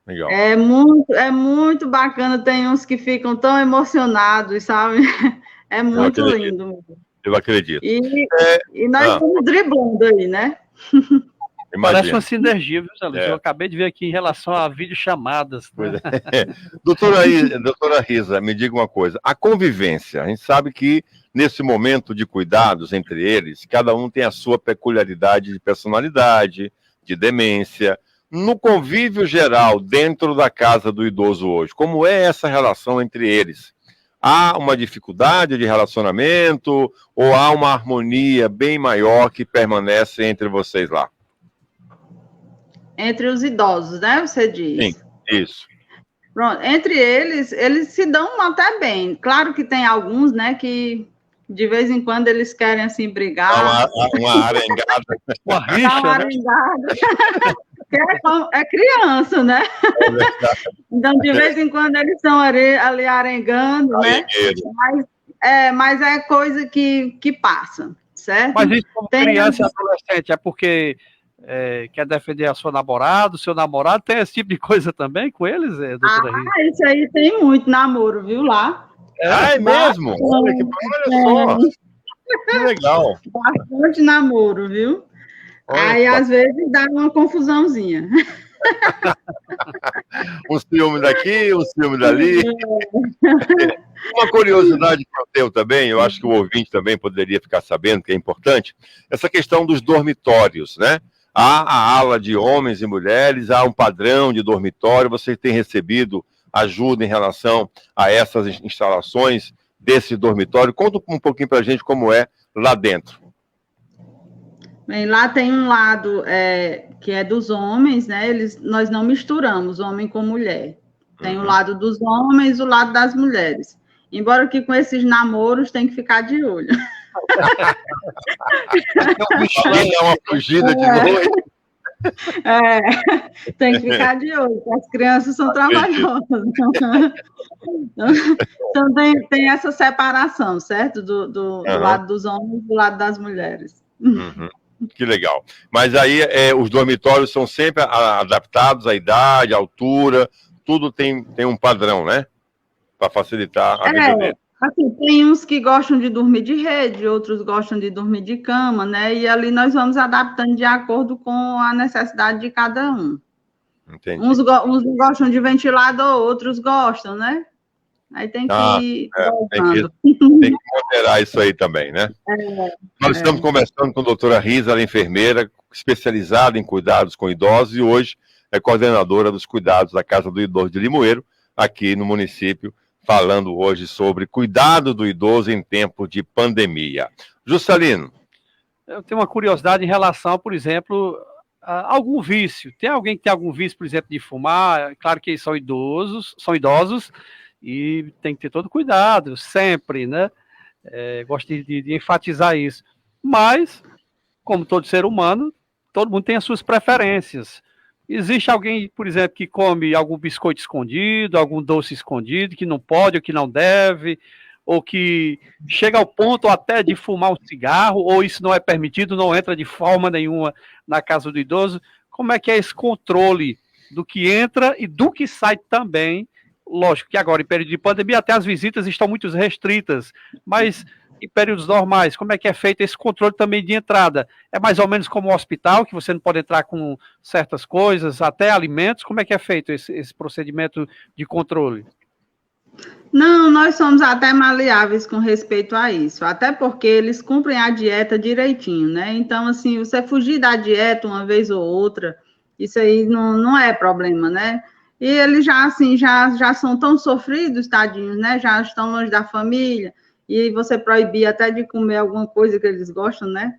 Legal. É muito bacana, tem uns que ficam tão emocionados, sabe? É muito lindo. Eu acredito. E nós estamos driblando aí, né? Parece uma sinergia, viu, Zé Luiz? Eu acabei de ver aqui em relação a videochamadas. Né? Doutora Risa, me diga uma coisa. A convivência, a gente sabe que nesse momento de cuidados entre eles, cada um tem a sua peculiaridade de personalidade, de demência. No convívio geral, dentro da casa do idoso hoje, como é essa relação entre eles? Há uma dificuldade de relacionamento ou há uma harmonia bem maior que permanece entre vocês lá? Entre os idosos, né, você diz? Sim, isso. Pronto, entre eles se dão até bem. Claro que tem alguns, né, que de vez em quando eles querem, assim, brigar. Uma arengada. Uma rixa, uma arengada. É criança, né? Então, de vez em quando eles estão ali arengando, né? Mas é coisa que passa, certo? Mas isso como criança e adolescente, é porque quer defender a sua namorada, o seu namorado, tem esse tipo de coisa também com eles, doutora Rita? Isso aí tem muito namoro, viu, lá? É mesmo? Olha só. Que legal. Bastante namoro, viu? Aí, às vezes, dá uma confusãozinha. Um ciúme daqui, um ciúme dali. Uma curiosidade que eu tenho também, eu acho que o ouvinte também poderia ficar sabendo, que é importante, essa questão dos dormitórios, né? Há a ala de homens e mulheres, há um padrão de dormitório, você tem recebido ajuda em relação a essas instalações desse dormitório? Conta um pouquinho para a gente como é lá dentro. Bem, lá tem um lado que é dos homens, né? Nós não misturamos homem com mulher, Tem o lado dos homens e o lado das mulheres. Embora que com esses namoros tem que ficar de olho. É uma fugida de noite. Tem que ficar de olho, porque as crianças são trabalhosas. Então tem essa separação, certo? Do lado dos homens e do lado das mulheres. Que legal. Mas aí os dormitórios são sempre adaptados à idade, à altura, tudo tem um padrão, né? Para facilitar a vida dele. Assim, tem uns que gostam de dormir de rede, outros gostam de dormir de cama, né? E ali nós vamos adaptando de acordo com a necessidade de cada um. Entendi. Uns gostam de ventilador, outros gostam, né? Aí tem que tem que moderar isso aí também, né? Nós estamos conversando com a doutora Risa, ela é enfermeira, especializada em cuidados com idosos, e hoje é coordenadora dos cuidados da Casa do Idoso de Limoeiro, aqui no município, falando hoje sobre cuidado do idoso em tempo de pandemia. Juscelino. Eu tenho uma curiosidade em relação, por exemplo, a algum vício. Tem alguém que tem algum vício, por exemplo, de fumar? Claro que eles são idosos e tem que ter todo cuidado, sempre, né? Gosto de enfatizar isso. Mas, como todo ser humano, todo mundo tem as suas preferências. Existe alguém, por exemplo, que come algum biscoito escondido, algum doce escondido, que não pode ou que não deve, ou que chega ao ponto até de fumar um cigarro, ou isso não é permitido, não entra de forma nenhuma na casa do idoso? Como é que é esse controle do que entra e do que sai também? Lógico que agora, em período de pandemia, até as visitas estão muito restritas, mas em períodos normais, como é que é feito esse controle também de entrada? É mais ou menos como um hospital, que você não pode entrar com certas coisas, até alimentos? Como é que é feito esse procedimento de controle? Não, nós somos até maleáveis com respeito a isso, até porque eles cumprem a dieta direitinho, né? Então, assim, você fugir da dieta uma vez ou outra, isso aí não é problema, né? E eles já, assim, já são tão sofridos, tadinhos, né? Já estão longe da família, e você proibir até de comer alguma coisa que eles gostam, né?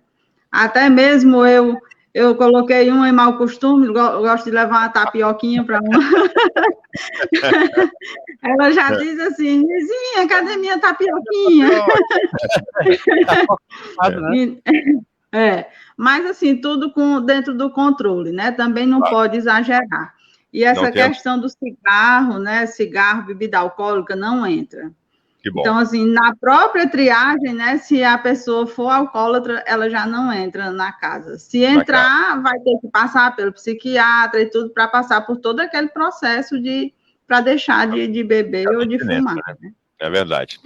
Até mesmo eu coloquei em mau costume, eu gosto de levar uma tapioquinha para uma. Ela já diz assim, vizinha, cadê minha tapioquinha? Mas assim, tudo dentro do controle, né? Também não pode exagerar. E essa questão do cigarro, né? Cigarro, bebida alcoólica, não entra. Então, assim, na própria triagem, né, se a pessoa for alcoólatra, ela já não entra na casa. Se entrar, vai ter que passar pelo psiquiatra e tudo, para passar por todo aquele processo para deixar de beber ou de fumar. Né? É verdade.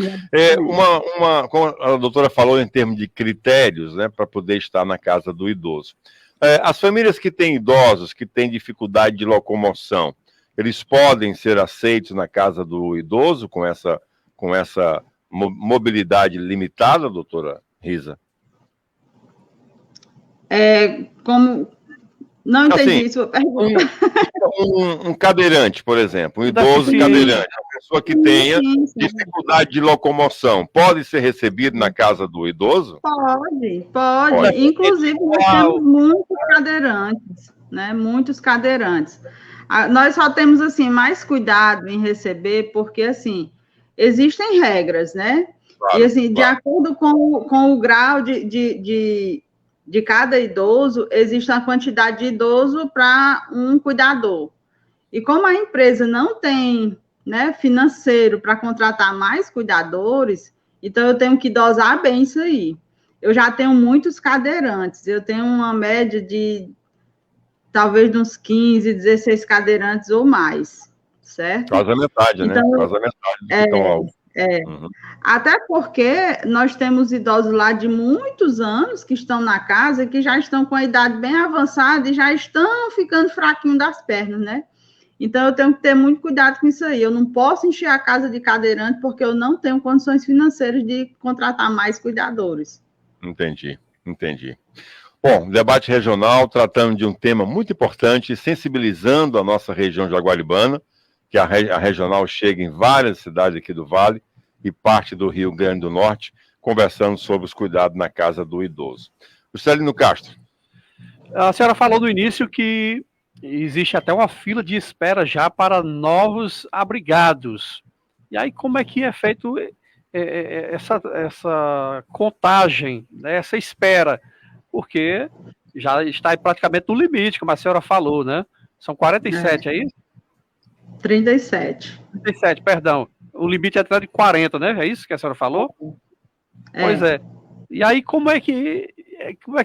Como a doutora falou em termos de critérios, né, para poder estar na casa do idoso. As famílias que têm idosos, que têm dificuldade de locomoção, eles podem ser aceitos na casa do idoso com essa mobilidade limitada, doutora Risa? Não entendi assim, sua pergunta. Um cadeirante, por exemplo, um idoso cadeirante, uma pessoa que tenha dificuldade de locomoção, pode ser recebido na casa do idoso? Pode. Inclusive, nós temos muitos cadeirantes, né? Muitos cadeirantes. Nós só temos, assim, mais cuidado em receber, porque, assim, existem regras, né? Claro, e, assim, de acordo com o grau de cada idoso, existe uma quantidade de idoso para um cuidador. E como a empresa não tem, né, financeiro para contratar mais cuidadores, então eu tenho que dosar bem isso aí. Eu já tenho muitos cadeirantes, eu tenho uma média de talvez de uns 15, 16 cadeirantes ou mais, certo? Quase a metade, então, né? Quase a metade do que estão altos. Até porque nós temos idosos lá de muitos anos que estão na casa, que já estão com a idade bem avançada e já estão ficando fraquinhos das pernas, né? Então, eu tenho que ter muito cuidado com isso aí. Eu não posso encher a casa de cadeirante porque eu não tenho condições financeiras de contratar mais cuidadores. Entendi. Bom, debate regional, tratando de um tema muito importante, sensibilizando a nossa região jaguaribana, que a regional chega em várias cidades aqui do Vale e parte do Rio Grande do Norte, conversando sobre os cuidados na casa do idoso. Juscelino Castro. A senhora falou no início que existe até uma fila de espera já para novos abrigados. E aí, como é que é feito essa contagem, né, essa espera? Porque já está praticamente no limite, como a senhora falou, né? São 47, é isso? 37. 37, perdão. O limite é de 40, né? É isso que a senhora falou? Pois é. E aí, como é que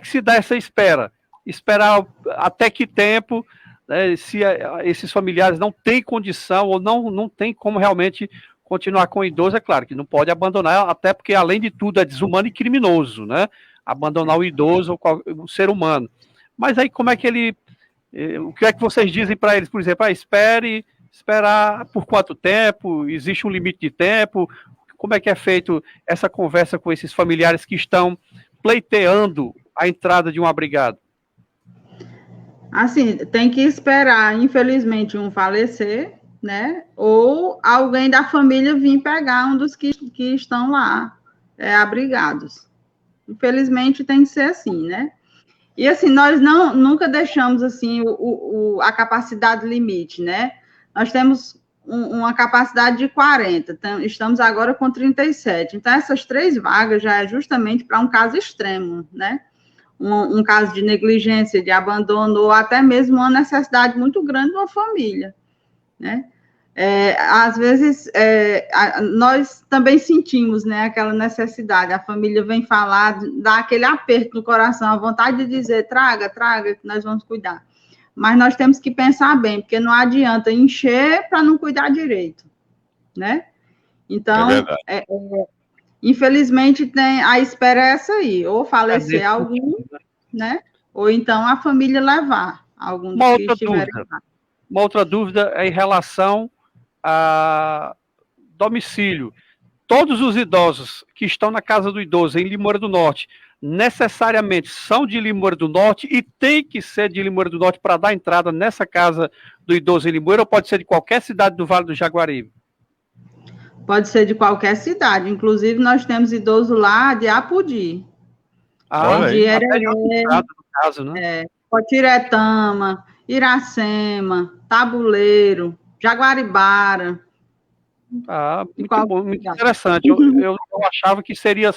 se dá essa espera? Esperar até que tempo, né, se esses familiares não têm condição ou não tem como realmente continuar com o idoso, é claro que não pode abandonar, até porque, além de tudo, é desumano e criminoso, né? Abandonar o idoso ou o ser humano. Mas aí, como é que o que é que vocês dizem para eles? Por exemplo, esperar por quanto tempo? Existe um limite de tempo? Como é que é feito essa conversa com esses familiares que estão pleiteando a entrada de um abrigado? Assim, tem que esperar, infelizmente, um falecer, né? Ou alguém da família vir pegar um dos que estão lá, abrigados. Infelizmente, tem que ser assim, né? E, assim, nós nunca deixamos, assim, a capacidade limite, né? Nós temos uma capacidade de 40, estamos agora com 37. Então, essas 3 vagas já é justamente para um caso extremo, né? Um caso de negligência, de abandono, ou até mesmo uma necessidade muito grande de uma família, né? Às vezes, nós também sentimos, né, aquela necessidade, a família vem falar, dá aquele aperto no coração, a vontade de dizer, traga, que nós vamos cuidar. Mas nós temos que pensar bem, porque não adianta encher para não cuidar direito, né? Então, infelizmente, a espera é essa aí, ou falecer algum, né? Ou então a família levar algum dos que estiverem lá. Uma outra dúvida é em relação a domicílio. Todos os idosos que estão na casa do idoso em Limoeiro do Norte necessariamente são de Limoeiro do Norte e tem que ser de Limoeiro do Norte para dar entrada nessa casa do idoso em Limoeiro, ou pode ser de qualquer cidade do Vale do Jaguaribe? Pode ser de qualquer cidade. Inclusive, nós temos idoso lá de Apodi. De no caso, né? Potiretama, Iracema, Tabuleiro, Jaguaribara. Muito bom, muito interessante. Eu achava que seria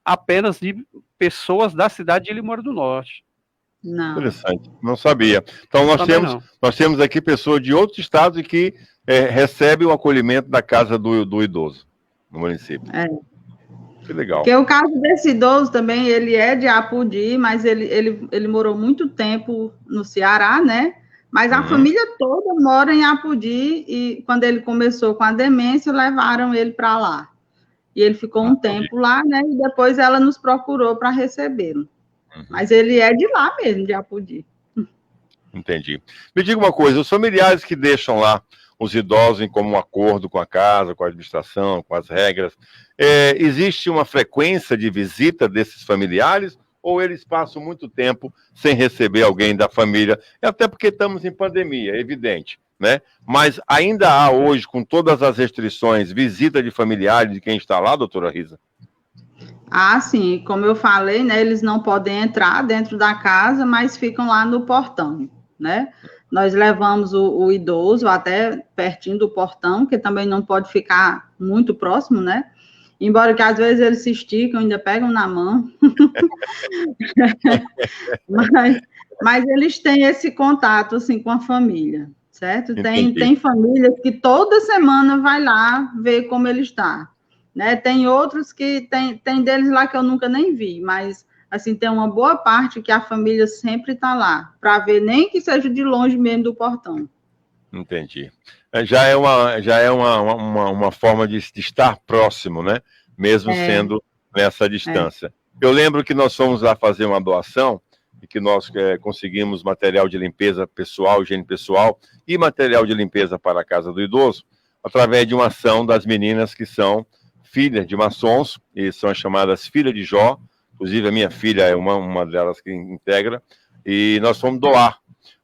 apenas de pessoas da cidade de Limoeiro do Norte. Não. Interessante, não sabia. Então nós temos aqui pessoas de outros estados e que recebem o acolhimento da casa do idoso no município. Que legal. Porque o caso desse idoso também, ele é de Apodi, mas ele morou muito tempo no Ceará, né? Mas a família toda mora em Apodi, e quando ele começou com a demência, levaram ele para lá. E ele ficou um tempo lá, né? E depois ela nos procurou para recebê-lo. Mas ele é de lá mesmo, de Apodi. Entendi. Me diga uma coisa, os familiares que deixam lá os idosos em comum acordo com a casa, com a administração, com as regras, existe uma frequência de visita desses familiares, ou eles passam muito tempo sem receber alguém da família? Até porque estamos em pandemia, é evidente, né? Mas ainda há hoje, com todas as restrições, visita de familiares de quem está lá, doutora Risa? Sim, como eu falei, né, eles não podem entrar dentro da casa, mas ficam lá no portão, né? Nós levamos o idoso até pertinho do portão, que também não pode ficar muito próximo, né? Embora que às vezes eles se esticam, ainda pegam na mão. mas eles têm esse contato, assim, com a família, certo? Tem famílias que toda semana vai lá ver como ele está, né? Tem outros que tem deles lá que eu nunca nem vi, mas assim, tem uma boa parte que a família sempre está lá, para ver, nem que seja de longe mesmo do portão. Entendi. Já é uma forma de estar próximo, né? Mesmo sendo nessa distância. Eu lembro que nós fomos lá fazer uma doação e que nós conseguimos material de limpeza pessoal, higiene pessoal e material de limpeza para a casa do idoso, através de uma ação das meninas que são filhas de maçons, e são chamadas Filhas de Jó. Inclusive a minha filha é uma delas que integra, e nós fomos doar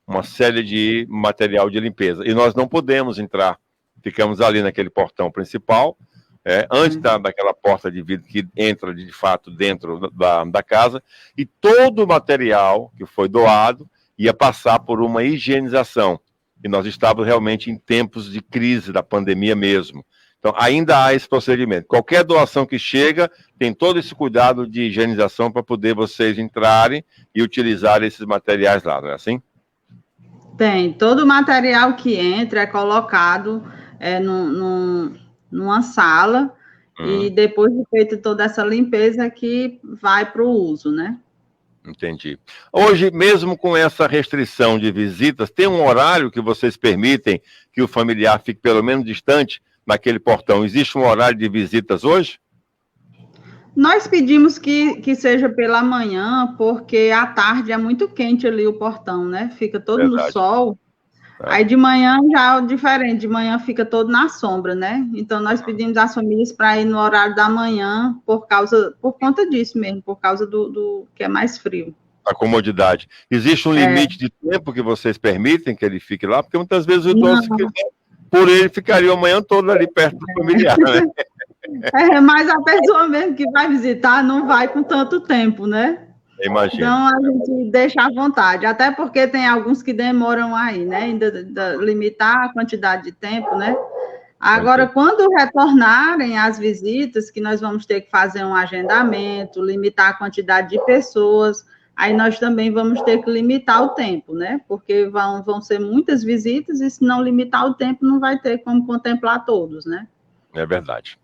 uma série de material de limpeza. E nós não podemos entrar, ficamos ali naquele portão principal, antes daquela porta de vidro que entra de fato dentro da casa, e todo o material que foi doado, ia passar por uma higienização. E nós estávamos realmente em tempos de crise da pandemia mesmo. Então, ainda há esse procedimento. Qualquer doação que chega, tem todo esse cuidado de higienização para poder vocês entrarem e utilizar esses materiais lá, não é assim? Tem. Todo o material que entra é colocado numa sala e depois de feita toda essa limpeza que vai para o uso, né? Entendi. Hoje, mesmo com essa restrição de visitas, tem um horário que vocês permitem que o familiar fique pelo menos distante naquele portão? Existe um horário de visitas hoje? Nós pedimos que seja pela manhã, porque à tarde é muito quente ali o portão, né? Fica todo no sol. Aí de manhã já é diferente, de manhã fica todo na sombra, né? Então nós pedimos às famílias para ir no horário da manhã por conta disso mesmo, por causa do que é mais frio. A comodidade. Existe um limite de tempo que vocês permitem que ele fique lá? Porque muitas vezes o idoso, se quiser, por ele ficaria a manhã toda ali perto do familiar, né? Mas a pessoa mesmo que vai visitar não vai com tanto tempo, né? Imagino. Então, a gente deixa à vontade, até porque tem alguns que demoram aí, né? Ainda limitar a quantidade de tempo, né? Agora, quando retornarem as visitas, que nós vamos ter que fazer um agendamento, limitar a quantidade de pessoas, aí nós também vamos ter que limitar o tempo, né? Porque vão ser muitas visitas e se não limitar o tempo, não vai ter como contemplar todos, né? É verdade.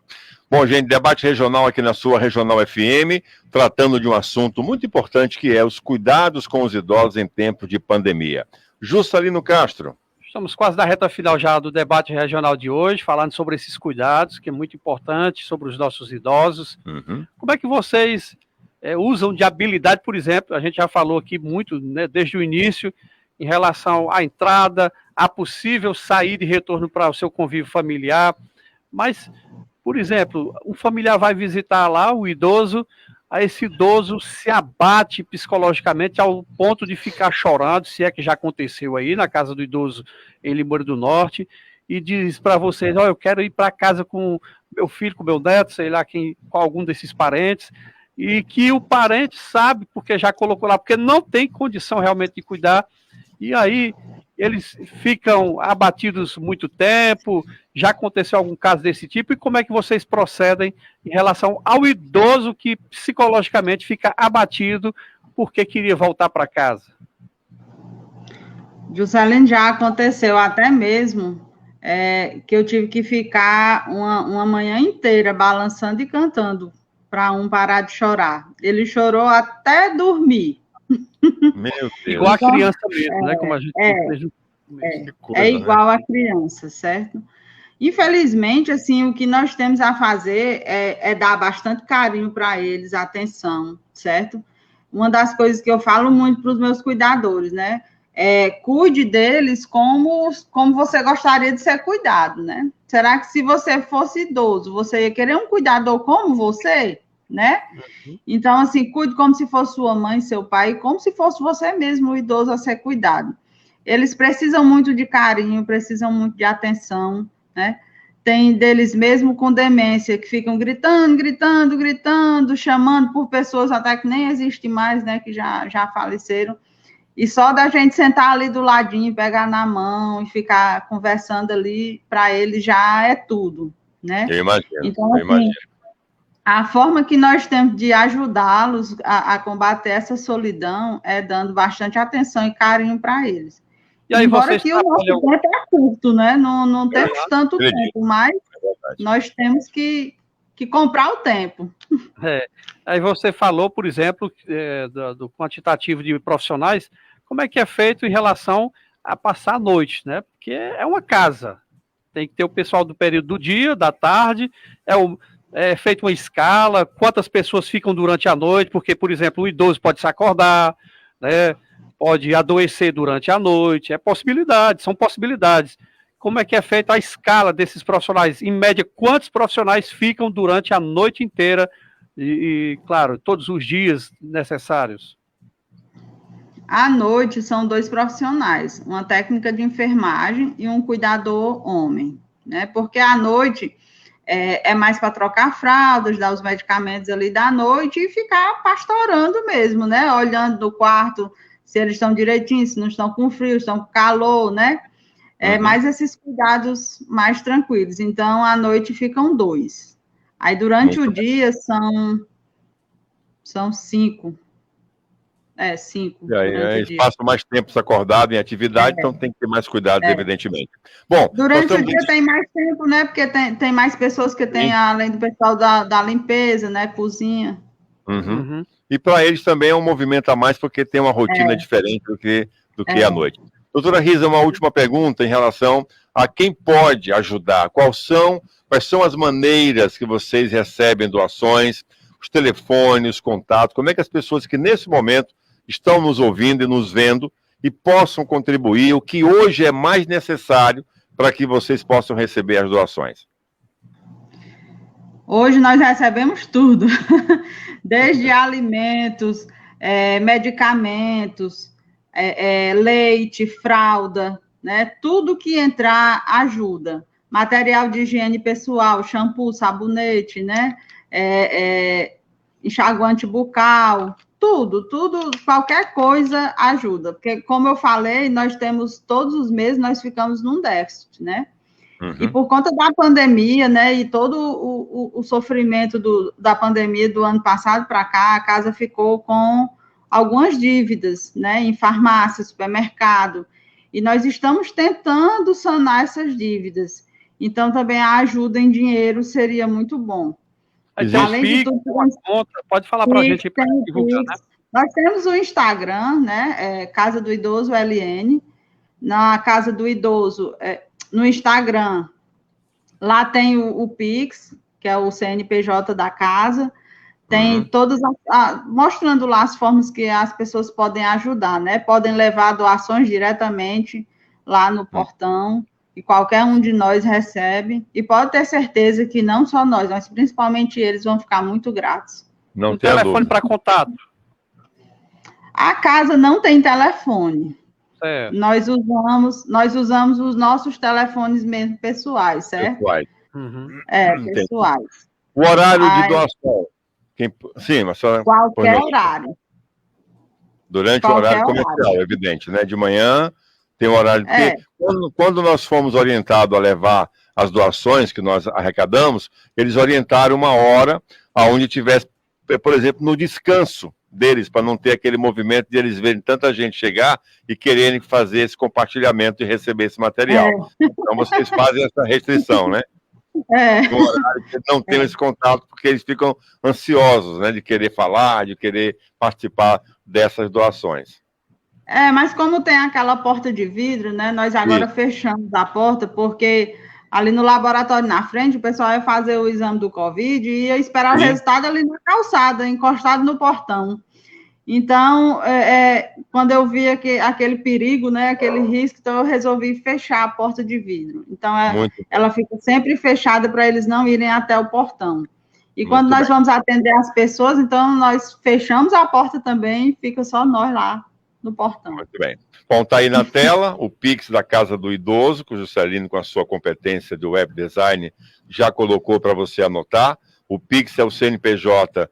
Bom, gente, debate regional aqui na sua Regional FM, tratando de um assunto muito importante que é os cuidados com os idosos em tempo de pandemia. Juscelino Castro. Estamos quase na reta final já do debate regional de hoje, falando sobre esses cuidados, que é muito importante, sobre os nossos idosos. Como é que vocês usam de habilidade, por exemplo, a gente já falou aqui muito, né, desde o início, em relação à entrada, a possível saída e retorno para o seu convívio familiar, mas, por exemplo, um familiar vai visitar lá o idoso, aí esse idoso se abate psicologicamente ao ponto de ficar chorando, se é que já aconteceu aí na casa do idoso em Limoeiro do Norte, e diz para vocês, eu quero ir para casa com meu filho, com meu neto, sei lá, com algum desses parentes, e que o parente sabe, porque já colocou lá, porque não tem condição realmente de cuidar, e aí eles ficam abatidos muito tempo. Já aconteceu algum caso desse tipo? E como é que vocês procedem em relação ao idoso que psicologicamente fica abatido porque queria voltar para casa? Juscelino, já aconteceu até mesmo que eu tive que ficar uma manhã inteira balançando e cantando para um parar de chorar. Ele chorou até dormir. Meu Deus. Igual a criança mesmo, né? Como a gente é igual a criança, certo? Infelizmente, assim, o que nós temos a fazer é dar bastante carinho para eles, atenção, certo? Uma das coisas que eu falo muito para os meus cuidadores, né? Cuide deles como você gostaria de ser cuidado, né? Será que se você fosse idoso, você ia querer um cuidador como você, né? Então, assim, cuide como se fosse sua mãe, seu pai, como se fosse você mesmo, o idoso a ser cuidado. Eles precisam muito de carinho, precisam muito de atenção, né? Tem deles mesmo com demência, que ficam gritando, chamando por pessoas até que nem existem mais, né? Que já faleceram. E só da gente sentar ali do ladinho, pegar na mão e ficar conversando ali, para eles já é tudo, né? Eu imagino, então, assim, a forma que nós temos de ajudá-los a combater essa solidão é dando bastante atenção e carinho para eles. E aí, embora que o nosso tempo é curto, né? Não temos tanto tempo, mas nós temos que comprar o tempo. Aí você falou, por exemplo, do quantitativo de profissionais, como é que é feito em relação a passar a noite, né? Porque é uma casa, tem que ter o pessoal do período do dia, da tarde, é feita uma escala, quantas pessoas ficam durante a noite, porque, por exemplo, o idoso pode se acordar, né? Pode adoecer durante a noite, são possibilidades. Como é que é feita a escala desses profissionais? Em média, quantos profissionais ficam durante a noite inteira e claro, todos os dias necessários? À noite são 2 profissionais, uma técnica de enfermagem e um cuidador homem, né? Porque à noite é mais para trocar fraldas, dar os medicamentos ali da noite e ficar pastorando mesmo, né? Olhando no quarto, se eles estão direitinho, se não estão com frio, estão com calor, né? Mais esses cuidados mais tranquilos. Então, à noite ficam 2. Aí, durante o dia, são 5. 5. E aí, eles passam mais tempo acordado em atividade, então tem que ter mais cuidados, evidentemente. Bom, durante o dia tem mais tempo, né? Porque tem mais pessoas que têm, além do pessoal da limpeza, né? Cozinha. E para eles também é um movimento a mais, porque tem uma rotina diferente do que à noite. Doutora Risa, uma última pergunta em relação a quem pode ajudar. Quais são as maneiras que vocês recebem doações, os telefones, os contatos, como é que as pessoas que nesse momento estão nos ouvindo e nos vendo e possam contribuir, o que hoje é mais necessário para que vocês possam receber as doações? Hoje nós recebemos tudo, desde alimentos, medicamentos, leite, fralda, né? Tudo que entrar ajuda. Material de higiene pessoal, shampoo, sabonete, né? Enxaguante bucal, tudo, qualquer coisa ajuda. Porque, como eu falei, nós temos, todos os meses, nós ficamos num déficit, né? E por conta da pandemia, né, e todo o sofrimento da pandemia do ano passado para cá, a casa ficou com algumas dívidas, né, em farmácia, supermercado, e nós estamos tentando sanar essas dívidas. Então, também a ajuda em dinheiro seria muito bom. Além de tudo, pode falar para a gente para divulgar, né? Nós temos o Instagram, né, Casa do Idoso LN, na Casa do Idoso, no Instagram, lá tem o Pix, que é o CNPJ da casa, tem todas mostrando lá as formas que as pessoas podem ajudar, né? Podem levar doações diretamente lá no portão, e qualquer um de nós recebe, e pode ter certeza que não só nós, mas principalmente eles vão ficar muito gratos. Não tem telefone para contato? A casa não tem telefone. Certo. Nós usamos os nossos telefones mesmo pessoais, certo? Pessoais. Pessoais. O horário de doação? Sim, mas só... Qualquer horário. Durante o horário comercial, evidente, né? De manhã tem o horário... Quando nós fomos orientados a levar as doações que nós arrecadamos, eles orientaram uma hora onde tivesse, por exemplo, no descanso deles, para não ter aquele movimento de eles verem tanta gente chegar e quererem fazer esse compartilhamento e receber esse material. Então, vocês fazem essa restrição, né? No horário que não tem esse contato, porque eles ficam ansiosos, né? De querer falar, de querer participar dessas doações. Mas como tem aquela porta de vidro, né? Nós agora fechamos a porta, porque ali no laboratório na frente, o pessoal ia fazer o exame do Covid e ia esperar o resultado ali na calçada, encostado no portão. Então, quando eu vi aquele perigo, né, aquele risco, então eu resolvi fechar a porta de vidro. Então, ela fica sempre fechada para eles não irem até o portão. E quando nós vamos atender as pessoas, então nós fechamos a porta também e fica só nós lá no portão. Muito bem. Bom, está aí na tela o Pix da Casa do Idoso, que o Juscelino, com a sua competência de web design, já colocou para você anotar. O Pix é o CNPJ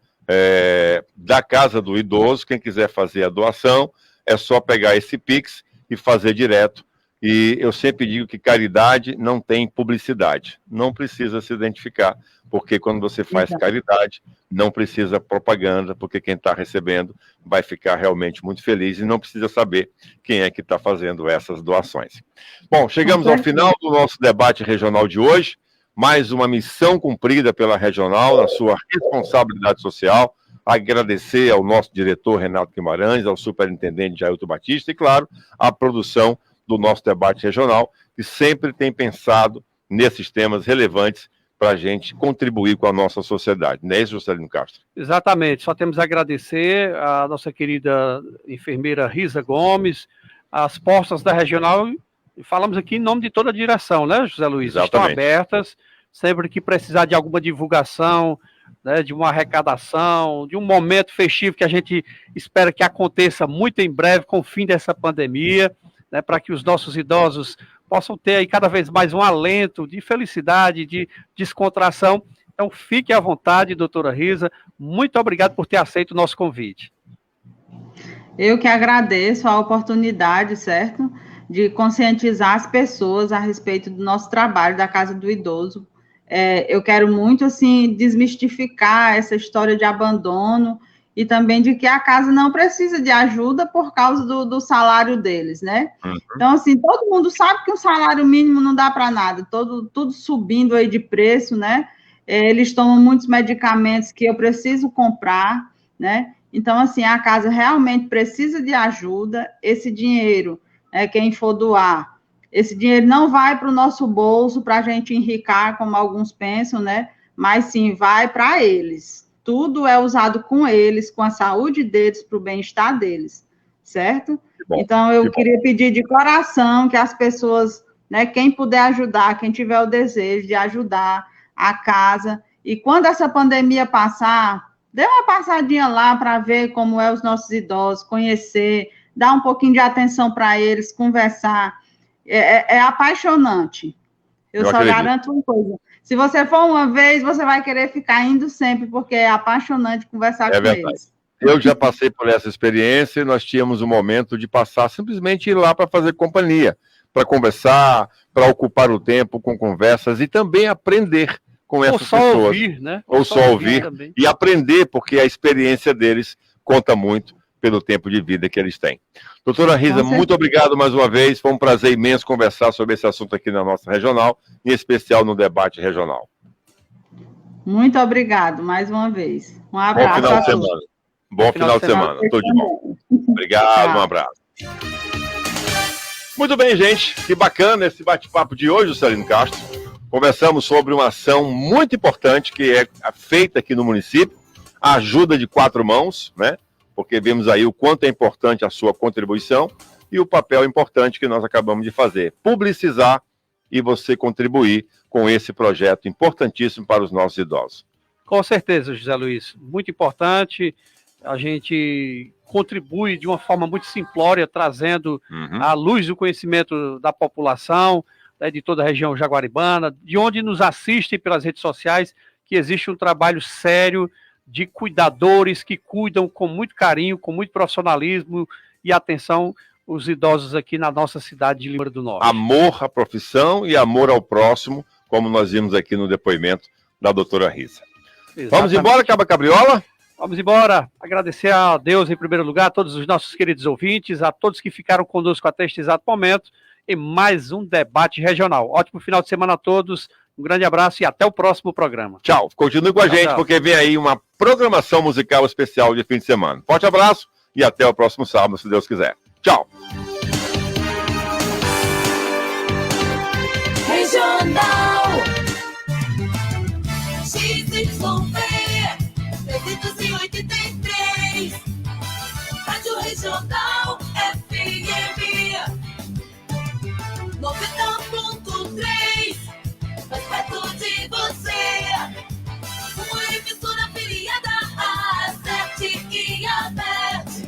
da Casa do Idoso. Quem quiser fazer a doação, é só pegar esse Pix e fazer direto. E eu sempre digo que caridade não tem publicidade. Não precisa se identificar, porque quando você faz caridade, não precisa propaganda, porque quem está recebendo vai ficar realmente muito feliz e não precisa saber quem é que está fazendo essas doações. Bom, chegamos ao final do nosso debate regional de hoje. Mais uma missão cumprida pela Regional, na sua responsabilidade social. Agradecer ao nosso diretor Renato Guimarães, ao superintendente Jailton Batista e, claro, à produção do nosso debate regional, que sempre tem pensado nesses temas relevantes para a gente contribuir com a nossa sociedade. Não é isso, Juscelino Castro? Exatamente. Só temos a agradecer a nossa querida enfermeira Risa Gomes, as portas da Regional, e falamos aqui em nome de toda a direção, né, José Luiz? Exatamente. Estão abertas, sempre que precisar de alguma divulgação, né, de uma arrecadação, de um momento festivo que a gente espera que aconteça muito em breve com o fim dessa pandemia, né, para que os nossos idosos possam ter aí cada vez mais um alento de felicidade, de descontração. Então, fique à vontade, doutora Risa. Muito obrigado por ter aceito o nosso convite. Eu que agradeço a oportunidade, certo, de conscientizar as pessoas a respeito do nosso trabalho da Casa do Idoso. Eu quero muito, assim, desmistificar essa história de abandono e também de que a casa não precisa de ajuda por causa do salário deles, né? Uhum. Então, assim, todo mundo sabe que um salário mínimo não dá para nada, tudo subindo aí de preço, né? Eles tomam muitos medicamentos que eu preciso comprar, né? Então, assim, a casa realmente precisa de ajuda. Esse dinheiro, quem for doar, esse dinheiro não vai para o nosso bolso para a gente enricar, como alguns pensam, né? Mas sim, vai para eles. Tudo é usado com eles, com a saúde deles, para o bem-estar deles, certo? Então, eu queria pedir de coração que as pessoas, né, quem puder ajudar, quem tiver o desejo de ajudar a casa, e quando essa pandemia passar, dê uma passadinha lá para ver como é os nossos idosos, conhecer, dar um pouquinho de atenção para eles, conversar. É apaixonante. Eu só garanto uma coisa. Se você for uma vez, você vai querer ficar indo sempre, porque é apaixonante conversar com eles. Eu já passei por essa experiência e nós tínhamos um momento de passar, simplesmente ir lá para fazer companhia, para conversar, para ocupar o tempo com conversas e também aprender com essas pessoas. Ou só ouvir, né? Ou só ouvir e aprender, porque a experiência deles conta muito pelo tempo de vida que eles têm. Doutora Risa, muito obrigado mais uma vez. Foi um prazer imenso conversar sobre esse assunto aqui na nossa regional, em especial no debate regional. Muito obrigado mais uma vez. Um abraço. Bom final de semana. Bom final de semana. Tudo de bom. Obrigado, um abraço. Muito bem, gente. Que bacana esse bate-papo de hoje, Juscelino Castro. Conversamos sobre uma ação muito importante que é feita aqui no município, a ajuda de 4 mãos, né? Porque vemos aí o quanto é importante a sua contribuição e o papel importante que nós acabamos de fazer, publicizar e você contribuir com esse projeto importantíssimo para os nossos idosos. Com certeza, José Luiz, muito importante, a gente contribui de uma forma muito simplória, trazendo à luz o conhecimento da população, né, de toda a região jaguaribana, de onde nos assistem pelas redes sociais, que existe um trabalho sério de cuidadores que cuidam com muito carinho, com muito profissionalismo e atenção os idosos aqui na nossa cidade de Lima do Norte. Amor à profissão e amor ao próximo, como nós vimos aqui no depoimento da doutora Risa. Exatamente. Vamos embora, Caba Cabriola? Vamos embora. Agradecer a Deus em primeiro lugar, a todos os nossos queridos ouvintes, a todos que ficaram conosco até este exato momento, em mais um debate regional. Ótimo final de semana a todos. Um grande abraço e até o próximo programa. Tchau. Continue com a gente, porque vem aí uma programação musical especial de fim de semana. Forte abraço e até o próximo sábado, se Deus quiser. Tchau. Regional XYV 383 Rádio Regional FM 90.3 mais perto de você. Uma emissora filiada a 7 e a 10.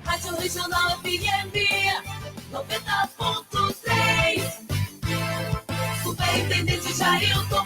Rádio Regional FM 90.3. Superintendente Jailton.